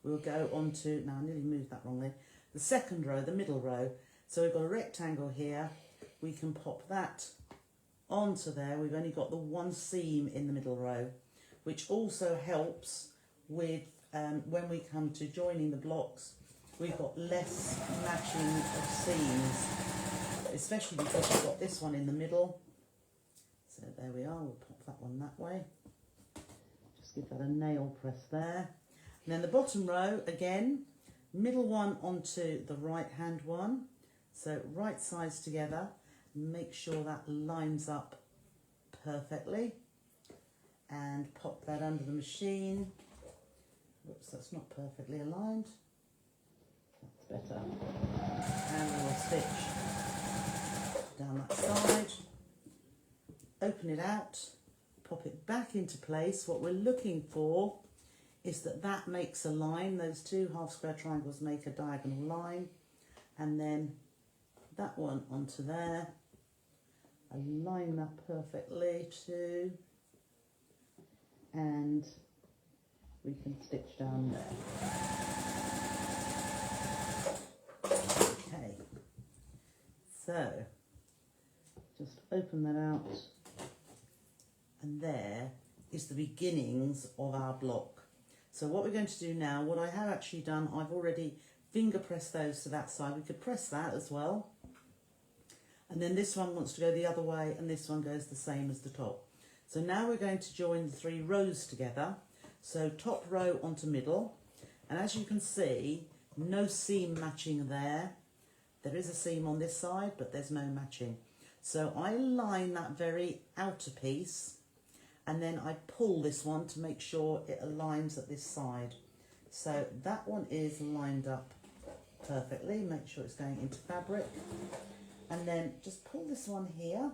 we'll go on to, now I nearly moved that wrongly, the second row, the middle row. So we've got a rectangle here, we can pop that onto there. We've only got the one seam in the middle row, which also helps with when we come to joining the blocks, we've got less matching of seams, especially because we've got this one in the middle. So So there we are, we'll pop that one that way. Just give that a nail press there. And then the bottom row, again, middle one onto the right hand one. So right sides together, make sure that lines up perfectly. And pop that under the machine. Whoops, that's not perfectly aligned. That's better. And we'll stitch down that side. Open it out, pop it back into place. What we're looking for is that makes a line. Those two half square triangles make a diagonal line. And then that one onto there. Align that perfectly too. And we can stitch down there. Okay, so just open that out, and there is the beginnings of our block. So what we're going to do now, what I have actually done, I've already finger pressed those to that side. We could press that as well, and then this one wants to go the other way, and this one goes the same as the top. So now we're going to join the 3 rows together. So top row onto middle, and as you can see, no seam matching there. There is a seam on this side, but there's no matching. So I line that very outer piece, and then I pull this one to make sure it aligns at this side. So that one is lined up perfectly. Make sure it's going into fabric, and then just pull this one here.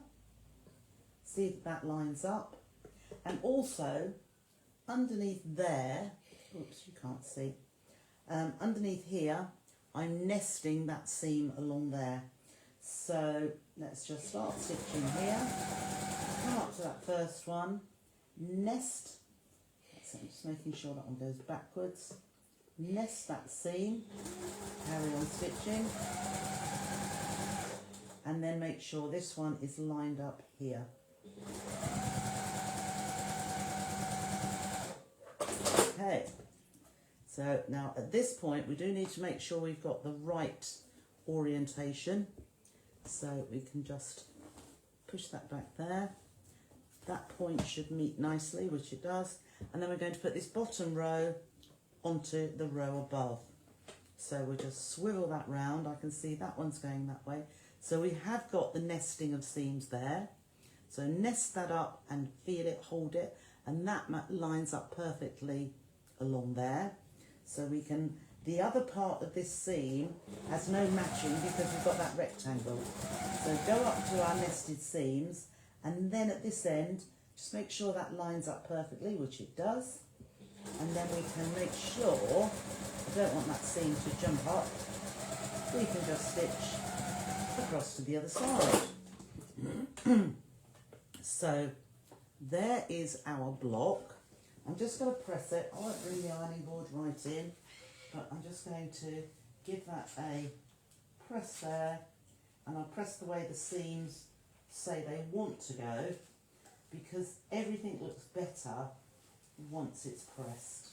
See if that lines up, and also underneath there, oops, you can't see, underneath here, I'm nesting that seam along there. So let's just start stitching here, come up to that first one, nest, so I'm just making sure that one goes backwards, nest that seam, carry on stitching, and then make sure this one is lined up here. Okay, so now at this point we do need to make sure we've got the right orientation, so we can just push that back there. That point should meet nicely, which it does, and then we're going to put this bottom row onto the row above. So we'll just swivel that round. I can see that one's going that way. So we have got the nesting of seams there. So nest that up and feel it, hold it, and that lines up perfectly along there. So we can, the other part of this seam has no matching because we've got that rectangle. So go up to our nested seams, and then at this end, just make sure that lines up perfectly, which it does. And then we can make sure, I don't want that seam to jump up, we can just stitch across to the other side. So there is our block. I'm just going to press it. I won't bring the ironing board right in, but I'm just going to give that a press there, and I'll press the way the seams say they want to go, because everything looks better once it's pressed.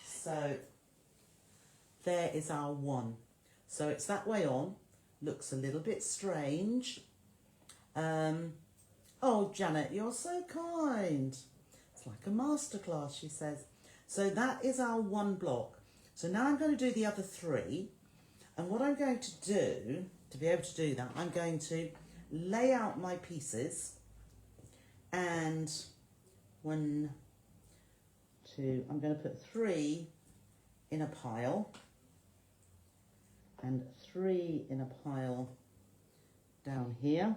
So there is our one. So it's that way on. Looks a little bit strange. Oh, Janet, you're so kind. It's like a masterclass, she says. So that is our one block. So now I'm going to do the other 3. And what I'm going to do, to be able to do that, I'm going to lay out my pieces. And 1, 2, I'm going to put 3 in a pile. And 3 in a pile down here.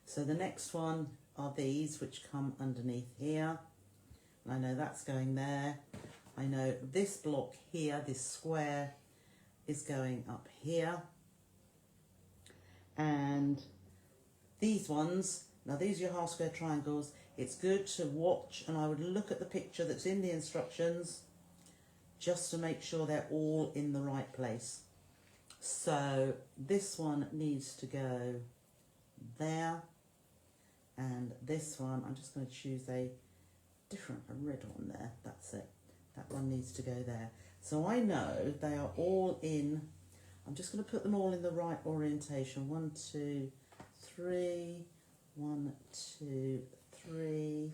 So the next one are these, which come underneath here. And I know that's going there. I know this block here, this square, is going up here. And these ones, now these are your half square triangles. It's good to watch, and I would look at the picture that's in the instructions just to make sure they're all in the right place. So this one needs to go there, and this one, I'm just going to choose a red one there, that's it. That one needs to go there. So I know they are all in, I'm just going to put them all in the right orientation. 1, 2, 3, 1, 2, 3,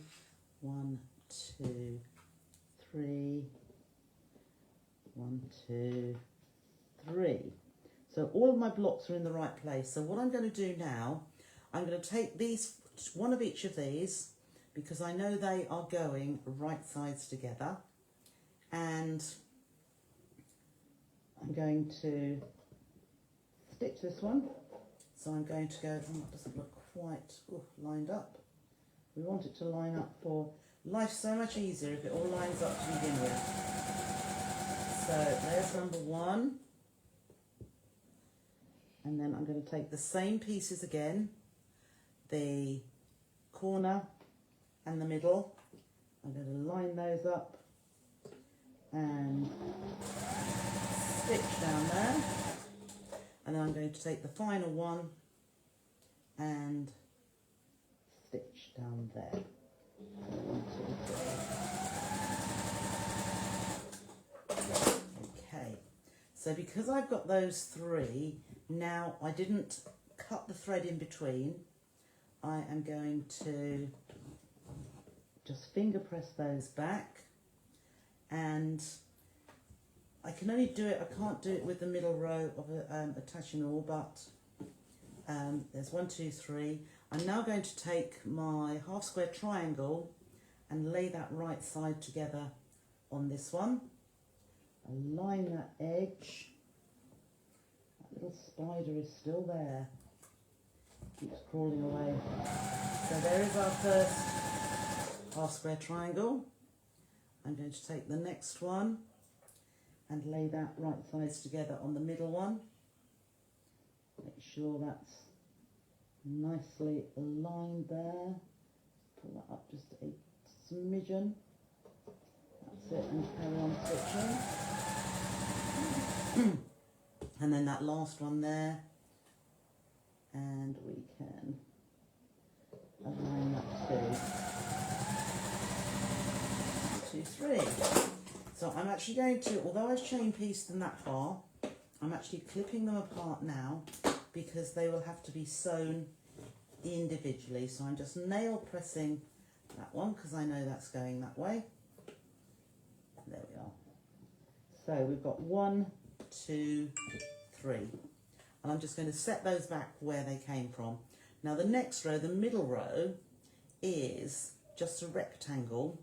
1, 2, 3, 1, 2, 3. So all of my blocks are in the right place. So what I'm going to do now, I'm going to take these, one of each of these, because I know they are going right sides together, and I'm going to stitch this one. So I'm going to go, oh, it doesn't look quite lined up. We want it to line up for life's so much easier if it all lines up to begin with. So there's number 1. And then I'm going to take the same pieces again, the corner and the middle. I'm going to line those up and stitch down there. And then I'm going to take the final one and stitch down there. 1, 2, 3. Okay, so because I've got those 3, now I didn't cut the thread in between. I am going to just finger press those back, and I can only do it, I can't do it with the middle row of attaching all, but there's 1, 2, 3. I'm now going to take my half square triangle and lay that right side together on this one. Align that edge. That little spider is still there. Keeps crawling away. So there is our first half square triangle. I'm going to take the next one and lay that right sides together on the middle one. Make sure that's nicely aligned there. Pull that up just a smidgen. That's it, and carry on stitching. And then that last one there, and we can align that too. 2, 3. So I'm actually going to, although I've chain pieced them that far, I'm actually clipping them apart now because they will have to be sewn individually. So I'm just nail pressing that one because I know that's going that way. There we are. So we've got 1, 2, 3. And I'm just going to set those back where they came from. Now the next row, the middle row, is just a rectangle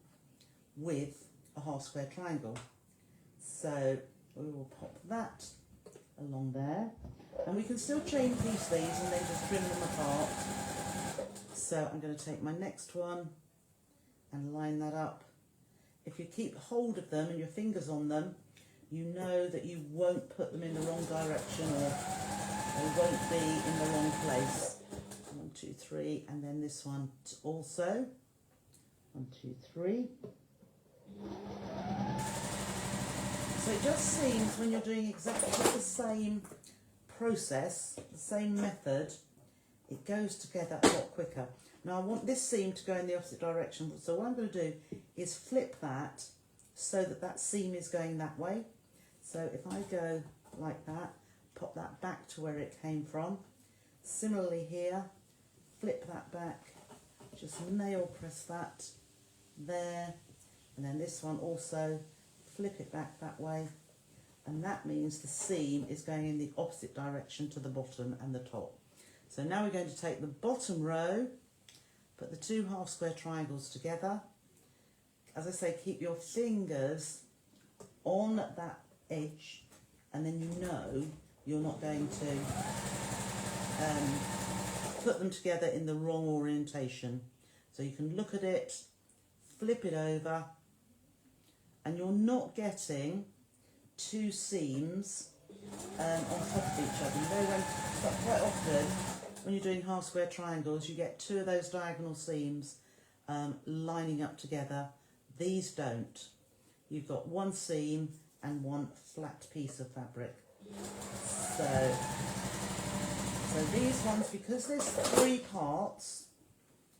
with a half square triangle. So we will pop that along there, and we can still chain piece these and then just trim them apart. So I'm going to take my next one and line that up. If you keep hold of them and your fingers on them, you know that you won't put them in the wrong direction, or they won't be in the wrong place. 1, 2, 3, and then this one also. 1, 2, 3. So it just seems when you're doing exactly the same process, the same method, it goes together a lot quicker. Now I want this seam to go in the opposite direction, so what I'm going to do is flip that so that that seam is going that way. So if I go like that, pop that back to where it came from. Similarly here, flip that back, just nail press that there, and then this one also, flip it back that way, and that means the seam is going in the opposite direction to the bottom and the top. So now we're going to take the bottom row, put the 2 half square triangles together. As I say, keep your fingers on that edge, and then you know you're not going to put them together in the wrong orientation. So you can look at it, flip it over, and you're not getting 2 seams on top of each other. You know, quite often when you're doing half square triangles, you get 2 of those diagonal seams lining up together. These don't. You've got 1 seam and 1 flat piece of fabric. So these ones, because there's 3 parts,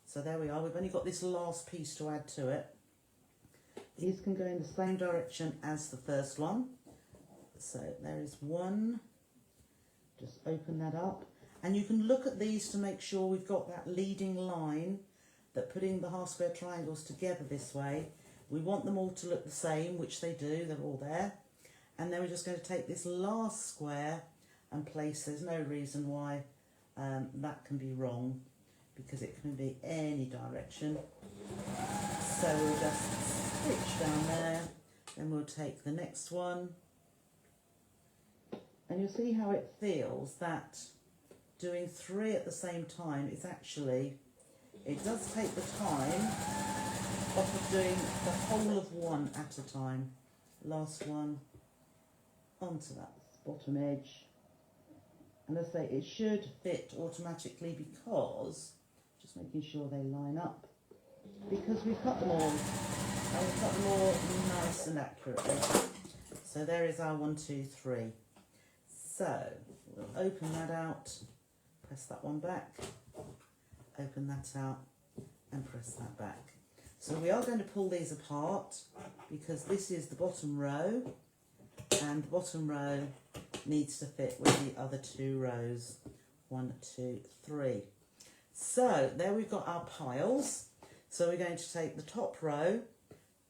so there we are, we've only got this last piece to add to it. These can go in the same direction as the first one. So there is 1, just open that up. And you can look at these to make sure we've got that leading line, that putting the half square triangles together this way, we want them all to look the same, which they do, they're all there. And then we're just going to take this last square and place, there's no reason why that can be wrong, because it can be any direction. So we'll just switch down there, then we'll take the next one. And you'll see how it feels that doing 3 at the same time is actually, it does take the time off of doing the whole of one at a time. Last one onto that bottom edge. And as I say, it should fit automatically because, just making sure they line up, because we've cut them all, and we've cut them all nice and accurately. So there is our 1, 2, 3. So we'll open that out, press that one back, open that out and press that back. So we are going to pull these apart because this is the bottom row and the bottom row needs to fit with the other 2 rows. 1, 2, 3. So there we've got our piles. So we're going to take the top row,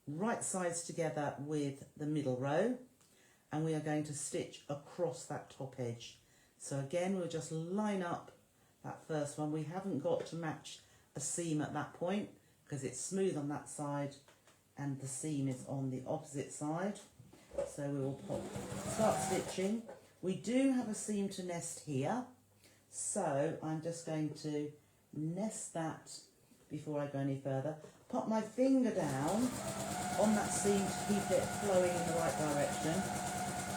right sides together with the middle row, and we are going to stitch across that top edge. So again, we'll just line up that first one. We haven't got to match a seam at that point because it's smooth on that side and the seam is on the opposite side. So we will start stitching. We do have a seam to nest here, so I'm just going to nest that before I go any further. Pop my finger down on that seam to keep it flowing in the right direction,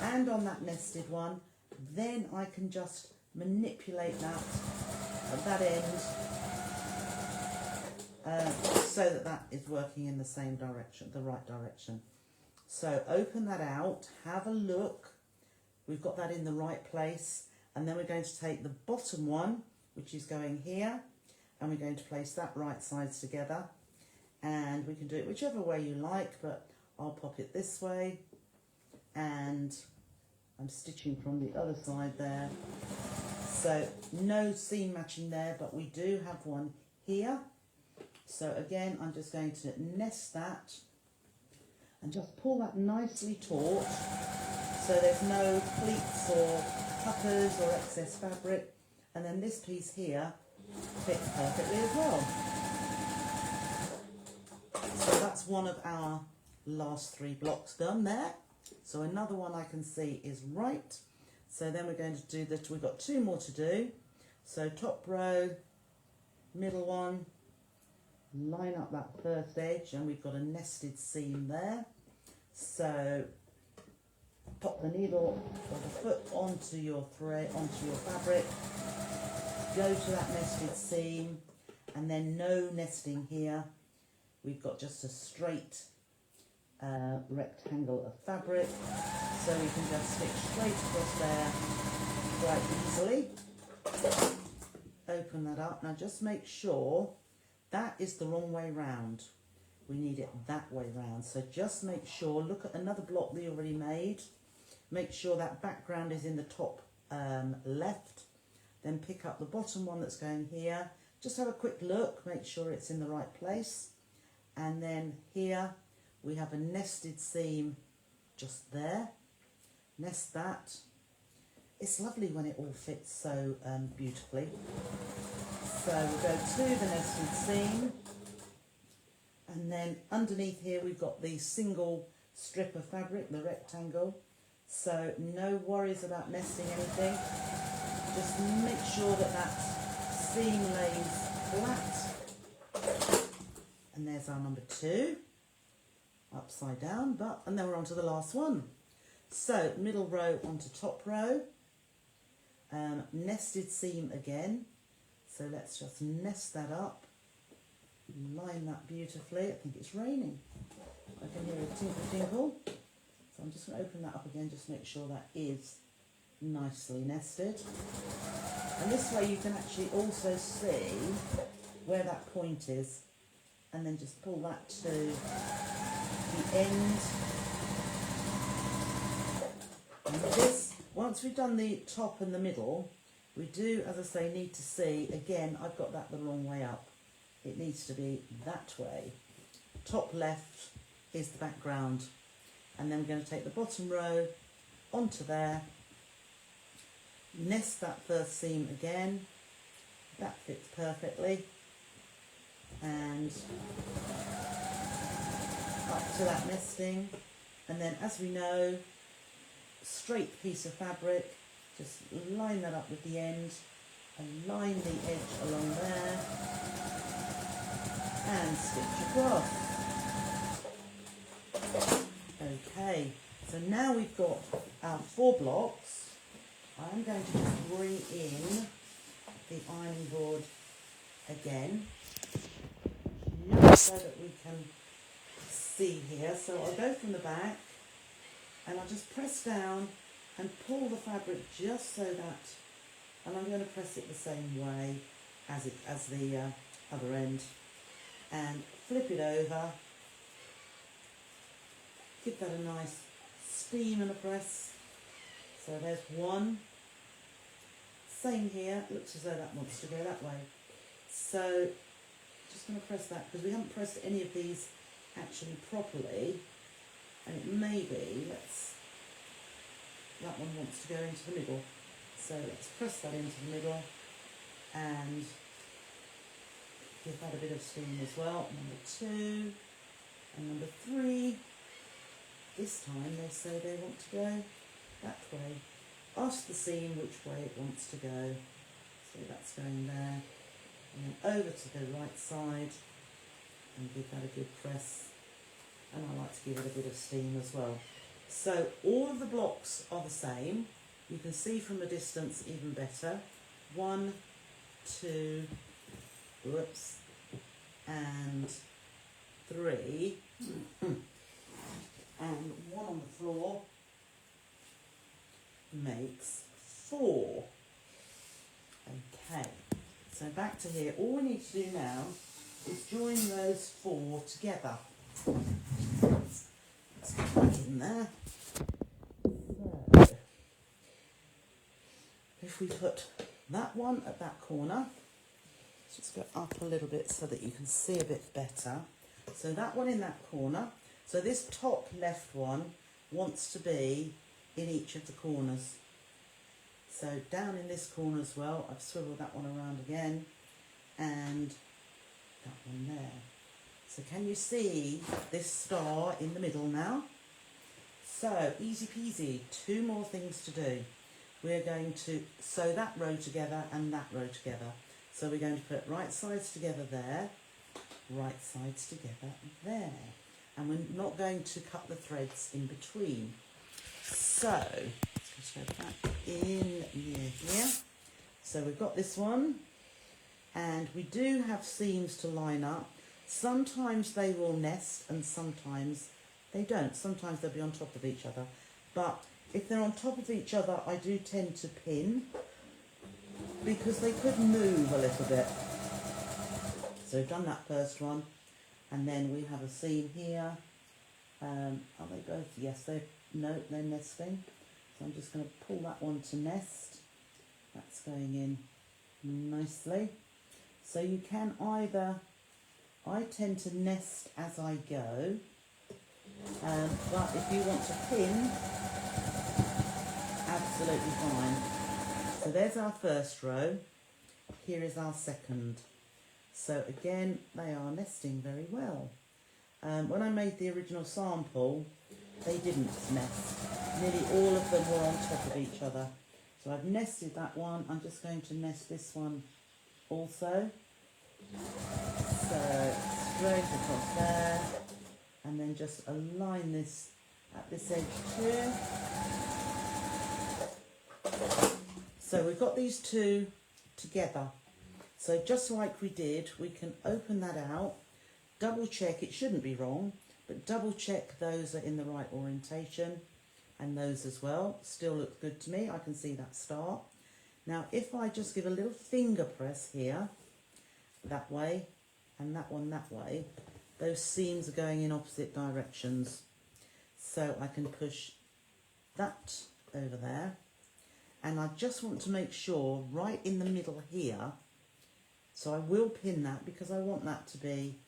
and on that nested one, then I can just manipulate that at that end so that that is working in the same direction, the right direction. So open that out, have a look, we've got that in the right place, and then we're going to take the bottom one, which is going here, and we're going to place that right sides together, and we can do it whichever way you like, but I'll pop it this way, and I'm stitching from the other side there. So no seam matching there, but we do have one here. So again, I'm just going to nest that and just pull that nicely taut so there's no pleats or puckers or excess fabric. And then this piece here fits perfectly as well. So that's one of our last 3 blocks done there. So another one I can see is right. So then we're going to do that. We've got 2 more to do. So top row, middle one, line up that first edge, and we've got a nested seam there. So pop the needle or the foot onto your thread, onto your fabric, go to that nested seam, and then no nesting here. We've got just a straight rectangle of fabric, so we can just stitch straight across there quite easily. Open that up. Now just make sure that is the wrong way round. We need it that way round. So just make sure, look at another block that you already made. Make sure that background is in the top left. Then pick up the bottom one that's going here. Just have a quick look, make sure it's in the right place. And then here we have a nested seam just there. Nest that. It's lovely when it all fits so beautifully. So we'll go to the nested seam, and then underneath here we've got the single strip of fabric, the rectangle. So no worries about nesting anything. Just make sure that that seam lays flat. And there's our number 2, upside down, and then we're on to the last one. So middle row onto top row, nested seam again. So let's just nest that up, line that beautifully. I think it's raining. I can hear a tinkle tinkle. So I'm just going to open that up again, just make sure that is nicely nested. And this way you can actually also see where that point is, and then just pull that to the end. And this, once we've done the top and the middle, We do, as I say, need to see, again, I've got that the wrong way up. It needs to be that way. Top left is the background. And then we're going to take the bottom row onto there. Nest that first seam again. That fits perfectly. And up to that nesting. And then, as we know, straight piece of fabric, just line that up with the end, align the edge along there, and stitch across. Okay, so now we've got our 4 blocks. I'm going to just bring in the ironing board again, just so that we can see here. So I'll go from the back, and I'll just press down and pull the fabric just so that, and I'm going to press it the same way as the other end, and flip it over, give that a nice steam and a press. So there's one. Same here, it looks as though that wants to go that way. So just going to press that, because we haven't pressed any of these actually properly, and it may be, that one wants to go into the middle. So let's press that into the middle and give that a bit of steam as well. Number 2 and number 3. This time they say they want to go that way. Ask the seam which way it wants to go. So that's going there. And then over to the right side and give that a good press. And I like to give it a bit of steam as well. So all of the blocks are the same. You can see from a distance even better. 1, 2, whoops, and 3, and 1 on the floor makes 4. Okay, so back to here. All we need to do now is join those 4 together. Let's get back in there. So, if we put that one at that corner, let's just go up a little bit so that you can see a bit better. So that one in that corner. So this top left one wants to be in each of the corners. So down in this corner as well, I've swiveled that one around again, and that one there. So can you see this star in the middle now? So easy peasy, 2 more things to do. We're going to sew that row together and that row together. So we're going to put right sides together there, right sides together there. And we're not going to cut the threads in between. So, let's go back in here. So we've got this one, and we do have seams to line up. Sometimes they will nest and sometimes they don't. Sometimes they'll be on top of each other. But if they're on top of each other, I do tend to pin, because they could move a little bit. So we've done that first one, and then we have a seam here. Are they both? Yes, they're nesting. So I'm just going to pull that one to nest. That's going in nicely. So you can either, I tend to nest as I go, but if you want to pin, absolutely fine. So there's our first row. Here is our second. So again, they are nesting very well. When I made the original sample, they didn't nest. Nearly all of them were on top of each other. So I've nested that one. I'm just going to nest this one also. So straight across there, and then just align this at this edge too. So we've got these 2 together. So just like we did, we can open that out, double check, it shouldn't be wrong, but double check those are in the right orientation, and those as well still look good to me. I can see that start. Now if I just give a little finger press here, that way, and that one that way, those seams are going in opposite directions. So I can push that over there, and I just want to make sure right in the middle here, so I will pin that because I want that to be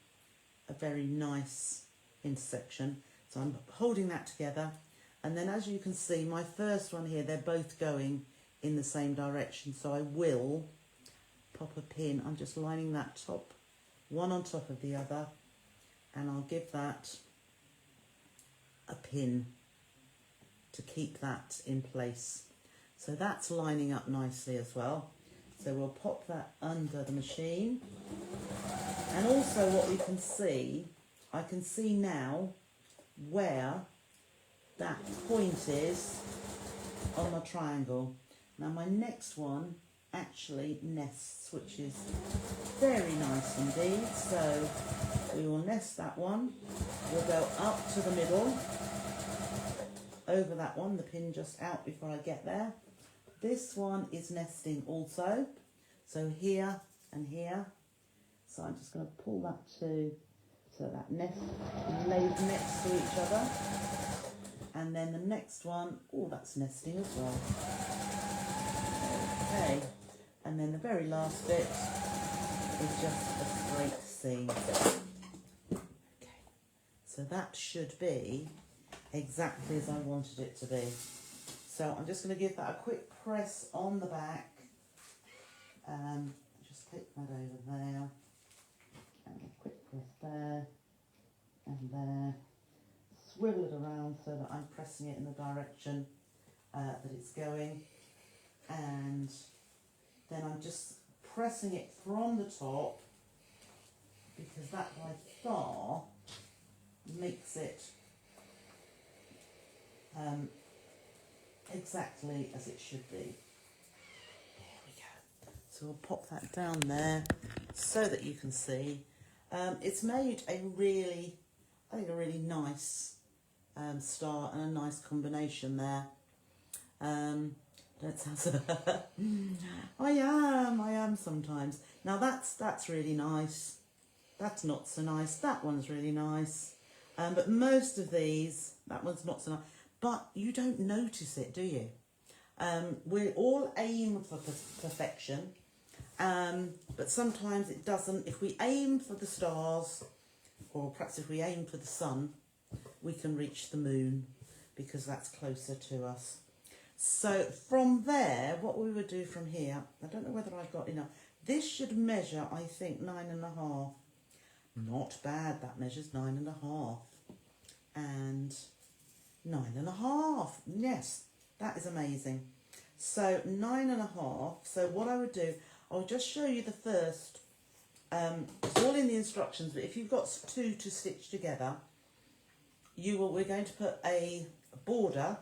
a very nice intersection. So I'm holding that together, and then as you can see, my first one here, they're both going in the same direction, so I will pop a pin. I'm just lining that top, one on top of the other, and I'll give that a pin to keep that in place. So that's lining up nicely as well. So we'll pop that under the machine. And also what we can see, I can see now where that point is on my triangle. Now my next one actually nests, which is very nice indeed. So we will nest that one. We'll go up to the middle, over that one, the pin just out before I get there. This one is nesting also, so here and here. So I'm just going to pull that so that nest lays next to each other. And then the next one, oh, that's nesting as well. Okay, and then the very last bit is just a straight seam. Okay, so that should be exactly as I wanted it to be. So I'm just going to give that a quick press on the back. Just click that over there. And a quick press there and there. Swivel it around so that I'm pressing it in the direction that it's going. And then I'm just pressing it from the top because that by far makes it exactly as it should be. There we go. So we'll pop that down there so that you can see. It's made a really, I think a really nice star and a nice combination there. Don't sound so I am sometimes. Now that's really nice. That's not so nice. That one's really nice. But most of these, that one's not so nice. But you don't notice it, do you? We all aim for perfection, but sometimes it doesn't. If we aim for the stars, or perhaps if we aim for the sun, we can reach the moon because that's closer to us. So from there, what we would do from here, I don't know whether I've got enough. This should measure, I think, 9.5. Not bad, that measures 9.5. And 9.5, yes, that is amazing. So 9.5, so what I would do, I'll just show you the first, it's all in the instructions, but if you've got 2 to stitch together, we're going to put a border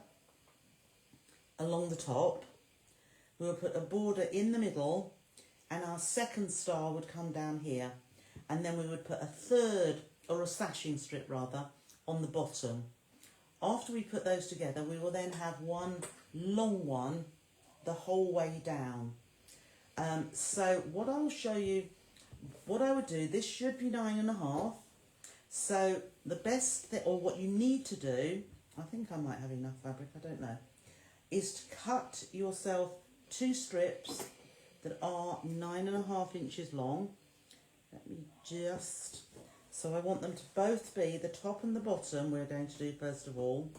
along the top, we'll put a border in the middle, and our second star would come down here, and then we would put a third, or a sashing strip rather, on the bottom. After we put those together, we will then have one long one the whole way down. So what I'll show you, what I would do, this should be 9.5. So the best thing, or what you need to do, I think I might have enough fabric, I don't know, is to cut yourself 2 strips that are 9.5 inches long. Let me just... So I want them to both be, the top and the bottom we're going to do first of all,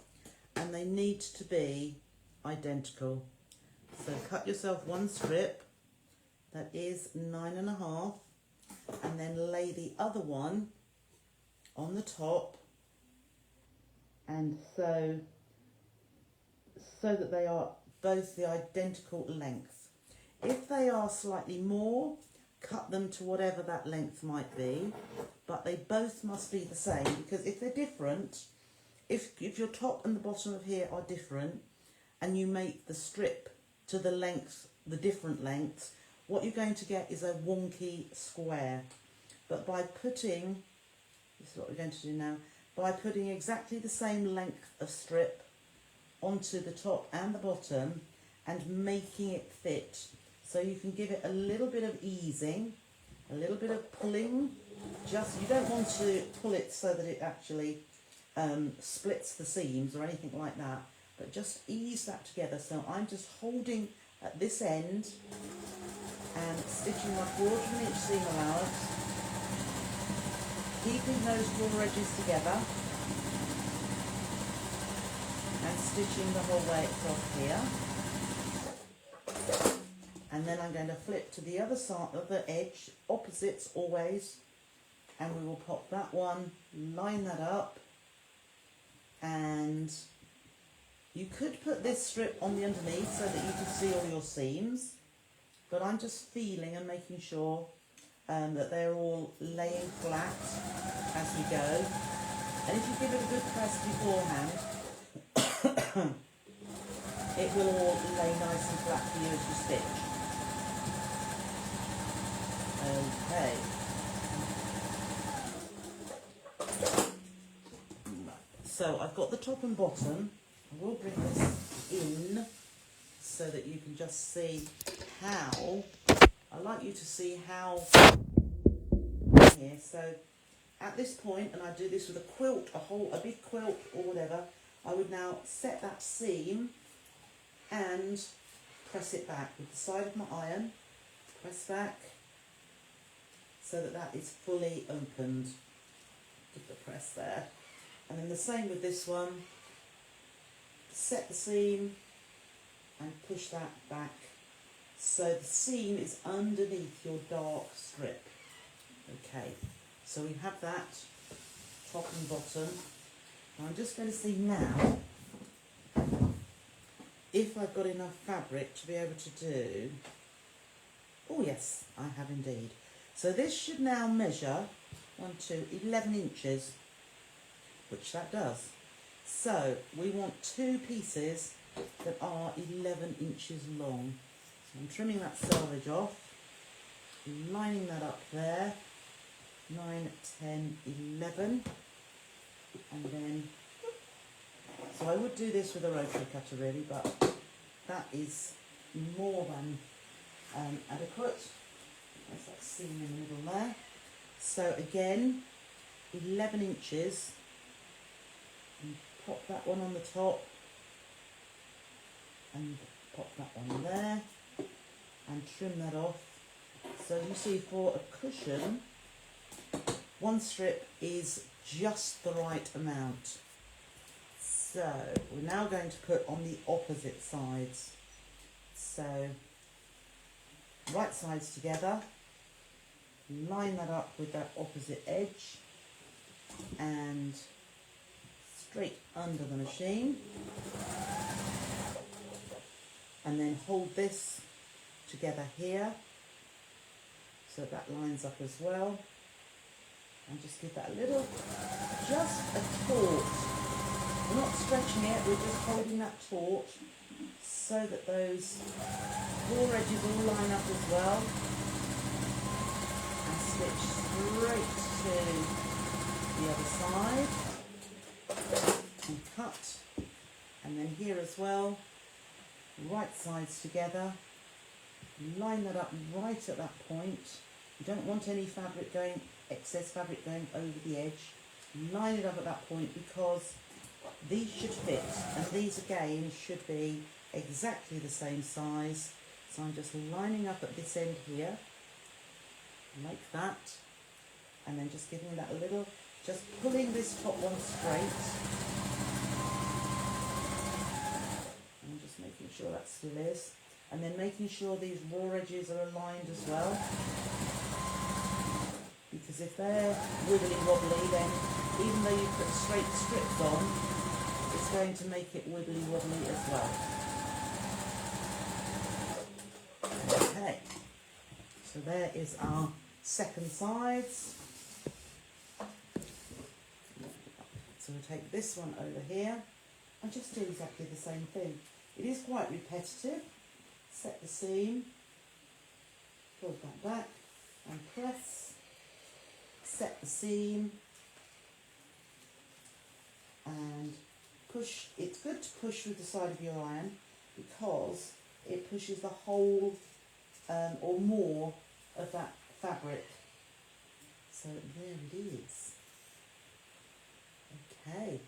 and they need to be identical. So cut yourself 1 strip that is 9.5, and then lay the other one on the top, and so that they are both the identical length. If they are slightly more, cut them to whatever that length might be, but they both must be the same, because if they're different, if your top and the bottom of here are different, and you make the strip to the length, the different lengths, what you're going to get is a wonky square. But by putting, this is what we're going to do now, by putting exactly the same length of strip onto the top and the bottom and making it fit, so you can give it a little bit of easing, a little bit of pulling. Just, you don't want to pull it so that it actually splits the seams or anything like that, but just ease that together. So I'm just holding at this end and stitching my 1/4 inch seam allowance, keeping those raw edges together and stitching the whole way across here. And then I'm going to flip to the other side of the edge, opposites always, and we will pop that one, line that up, and you could put this strip on the underneath so that you can see all your seams, but I'm just feeling and making sure that they're all laying flat as we go. And if you give it a good press beforehand, it will all lay nice and flat for you as you stitch. Okay. So I've got the top and bottom. I will bring this in so that you can just see how. I like you to see how here. So at this point, and I do this with a quilt, a big quilt or whatever, I would now set that seam and press it back with the side of my iron. Press back so that that is fully opened. Give the press there. And then the same with this one. Set the seam and push that back so the seam is underneath your dark strip. Okay, so we have that top and bottom. Now I'm just going to see now if I've got enough fabric to be able to do. Oh yes, I have indeed. So this should now measure 11 inches, which that does. So we want 2 pieces that are 11 inches long. So I'm trimming that selvage off, lining that up there, 9, 10, 11, and then, so I would do this with a rotary cutter really, but that is more than adequate. There's that seam in the middle there. So again, 11 inches, and pop that one on the top, and pop that one there, and trim that off. So you see, for a cushion, 1 strip is just the right amount. So we're now going to put on the opposite sides. So right sides together, line that up with that opposite edge, and straight under the machine, and then hold this together here so that lines up as well, and just give that a little, just a taut. We're not stretching it, we're just holding that taut so that those raw edges all line up as well, and stitch straight to the other side and cut. And then here as well, right sides together, line that up right at that point. You don't want any fabric going, excess fabric going over the edge. Line it up at that point because these should fit, and these again should be exactly the same size. So I'm just lining up at this end here, like that, and then just giving that a little, just pulling this top one straight, and just making sure that still is, and then making sure these raw edges are aligned as well, because if they're wibbly wobbly, then even though you put straight strips on, it's going to make it wibbly wobbly as well. Okay, so there is our second sides. So we'll take this one over here and just do exactly the same thing. It is quite repetitive. Set the seam, pull that back and press, set the seam and push. It's good to push with the side of your iron because it pushes the whole or more of that fabric. So there it is. Okay,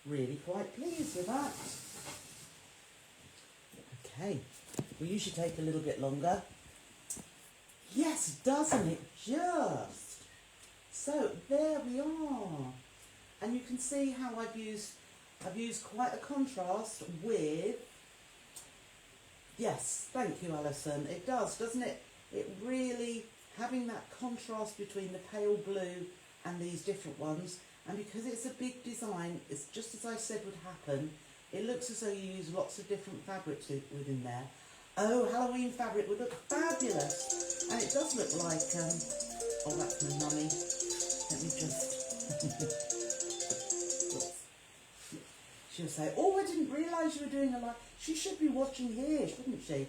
really quite pleased with that. Okay, will usually take a little bit longer. Yes, doesn't it just? So there we are. And you can see how I've used quite a contrast with, yes, thank you Alison, it does, doesn't it? It really, having that contrast between the pale blue and these different ones, and because it's a big design, it's just as I said would happen, it looks as though you use lots of different fabrics within there. Oh, Halloween fabric would look fabulous. And it does look like, oh, that's my mummy. Let me just, she'll say, oh, I didn't realise you were doing a live. She should be watching here, shouldn't she?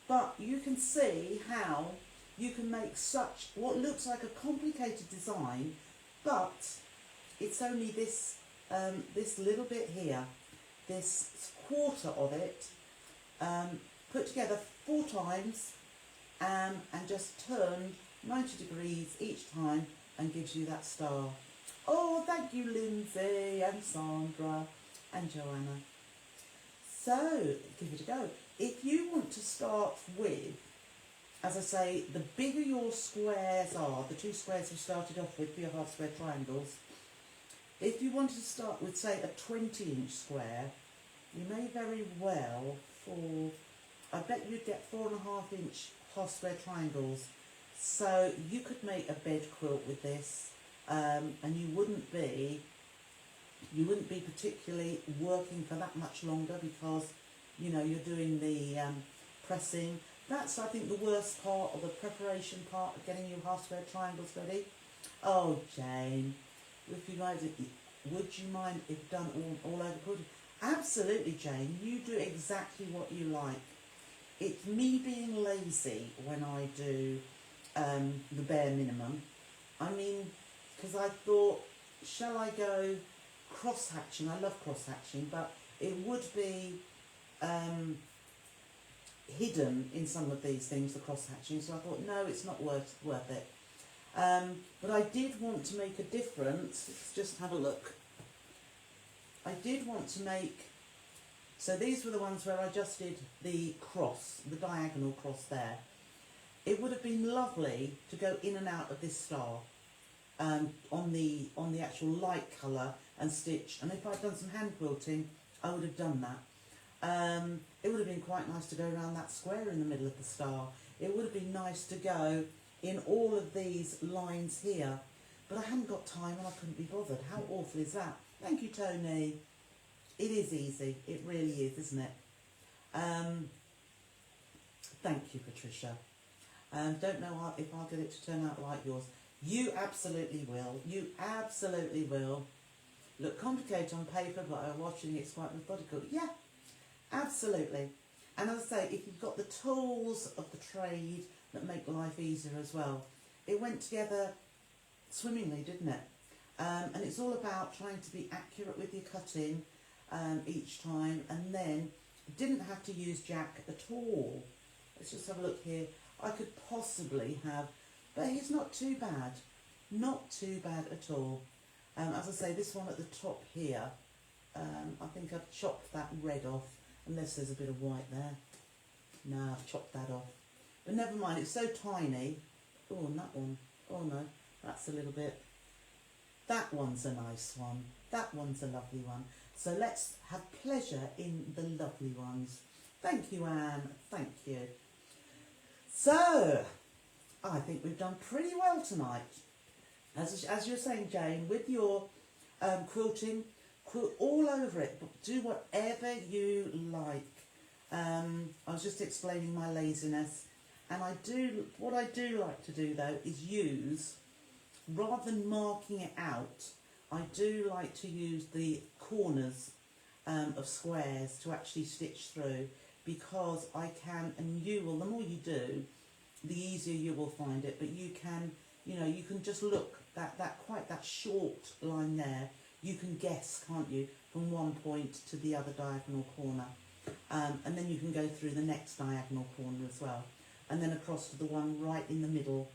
But you can see how you can make such, what looks like a complicated design, but it's only this, this little bit here, this quarter of it, put together 4 times and just turned 90 degrees each time and gives you that star. Oh, thank you Lindsay and Sandra and Joanna. So, give it a go. If you want to start with, as I say, the bigger your squares are, the 2 squares we started off with for your half square triangles, if you wanted to start with, say, a 20-inch square, you may very well fall, I bet you'd get 4.5-inch half square triangles. So you could make a bed quilt with this, and you wouldn't be particularly working for that much longer because, you know, you're doing the pressing. That's, I think, the worst part, or the preparation part of getting your half square triangles ready. Oh, Jane, if you guys, would you mind if done all over quilting? Absolutely, Jane. You do exactly what you like. It's me being lazy when I do the bare minimum. I mean, because I thought, shall I go cross-hatching? I love cross-hatching, but it would be hidden in some of these things, the cross-hatching, so I thought, no, it's not worth it. But I did want to make a difference. Let's just have a look. I did want to make, so these were the ones where I just did the cross, the diagonal cross there. It would have been lovely to go in and out of this star on the actual light colour and stitch, and if I'd done some hand quilting, I would have done that. It would have been quite nice to go around that square in the middle of the star. It would have been nice to go in all of these lines here, but I hadn't got time and I couldn't be bothered. How awful is that? Thank you, Tony. It is easy. It really is, isn't it? Thank you, Patricia. Don't know if I'll get it to turn out like yours. You absolutely will. You absolutely will. Look complicated on paper, but watching it's quite methodical. Yeah, absolutely. And as I say, if you've got the tools of the trade that make life easier as well, it went together swimmingly, didn't it? And it's all about trying to be accurate with your cutting each time, and then didn't have to use Jack at all. Let's just have a look here. I could possibly have, but he's not too bad. Not too bad at all. As I say, this one at the top here, I think I've chopped that red off, unless there's a bit of white there. No, I've chopped that off. But never mind, it's so tiny. Oh, and that one. Oh no, that's a little bit. That one's a nice one. That one's a lovely one. So let's have pleasure in the lovely ones. Thank you, Anne. Thank you. So, I think we've done pretty well tonight. As you're saying, Jane, with your quilting, quilt all over it, but do whatever you like. I was just explaining my laziness, and what I do like to do though is use, rather than marking it out, I do like to use the corners of squares to actually stitch through, because I can, and you will, the more you do, the easier you will find it. But you can, you know, you can just look, that short line there, you can guess, can't you, from one point to the other diagonal corner. And then you can go through the next diagonal corner as well, and then across to the one right in the middle.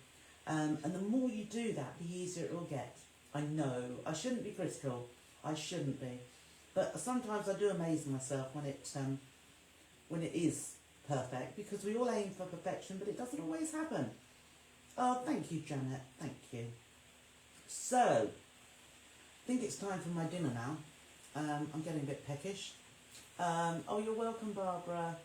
And the more you do that, the easier it will get. I know, I shouldn't be critical, I shouldn't be. But sometimes I do amaze myself when it is perfect, because we all aim for perfection, but it doesn't always happen. Oh, thank you, Janet. Thank you. So, I think it's time for my dinner now. I'm getting a bit peckish. Oh, you're welcome, Barbara.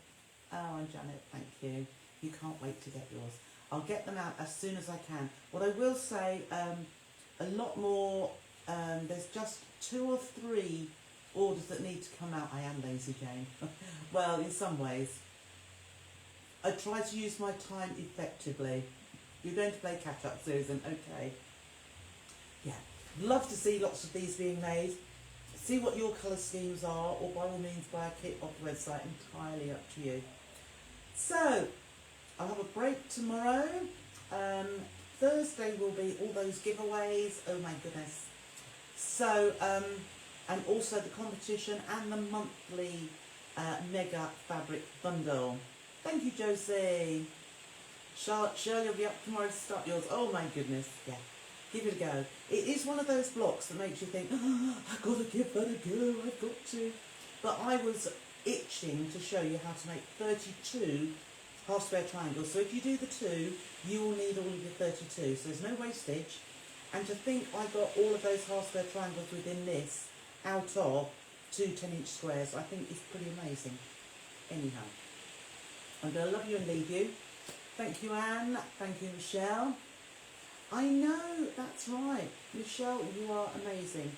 Oh, and Janet, thank you. You can't wait to get yours. I'll get them out as soon as I can. What I will say, a lot more, there's just 2 or 3 orders that need to come out. I am lazy, Jane. Well, in some ways. I try to use my time effectively. You're going to play catch up, Susan. Okay. Yeah. Love to see lots of these being made. See what your colour schemes are, or by all means buy a kit off the website. Entirely up to you. So, I'll have a break tomorrow. Thursday will be all those giveaways. Oh my goodness. So, and also the competition and the monthly mega fabric bundle. Thank you, Josie. Shirley will be up tomorrow to start yours. Oh my goodness, yeah. Give it a go. It is one of those blocks that makes you think, oh, I've got to give that a go, I've got to. But I was itching to show you how to make 32 half square triangles. So if you do the 2, you will need all of your 32. So there's no wastage. And to think I got all of those half square triangles within this out of 2 10-inch squares, I think is pretty amazing. Anyhow, I'm going to love you and leave you. Thank you, Anne. Thank you, Michelle. I know, that's right. Michelle, you are amazing.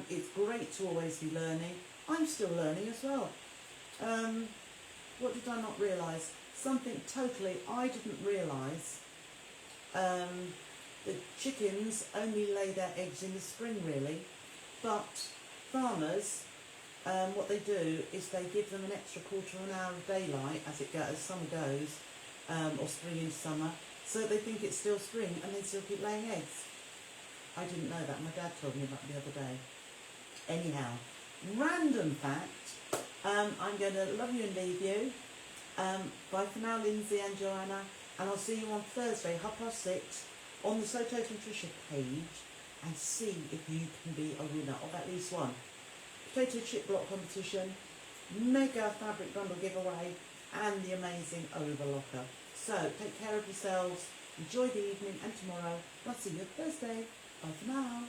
It's great to always be learning. I'm still learning as well. What did I not realise? Something totally I didn't realise. The chickens only lay their eggs in the spring, really. But farmers, what they do is they give them an extra quarter of an hour of daylight as summer goes, or spring into summer, so they think it's still spring and they still keep laying eggs. I didn't know that. My dad told me that the other day. Anyhow, random fact. I'm going to love you and leave you. Bye for now, Lindsay and Joanna, and I'll see you on Thursday, 6:30, on the So Total Trisha page, and see if you can be a winner of at least one potato chip block competition, mega fabric bundle giveaway, and the amazing overlocker. So take care of yourselves, enjoy the evening and tomorrow. I'll see you Thursday. Bye for now.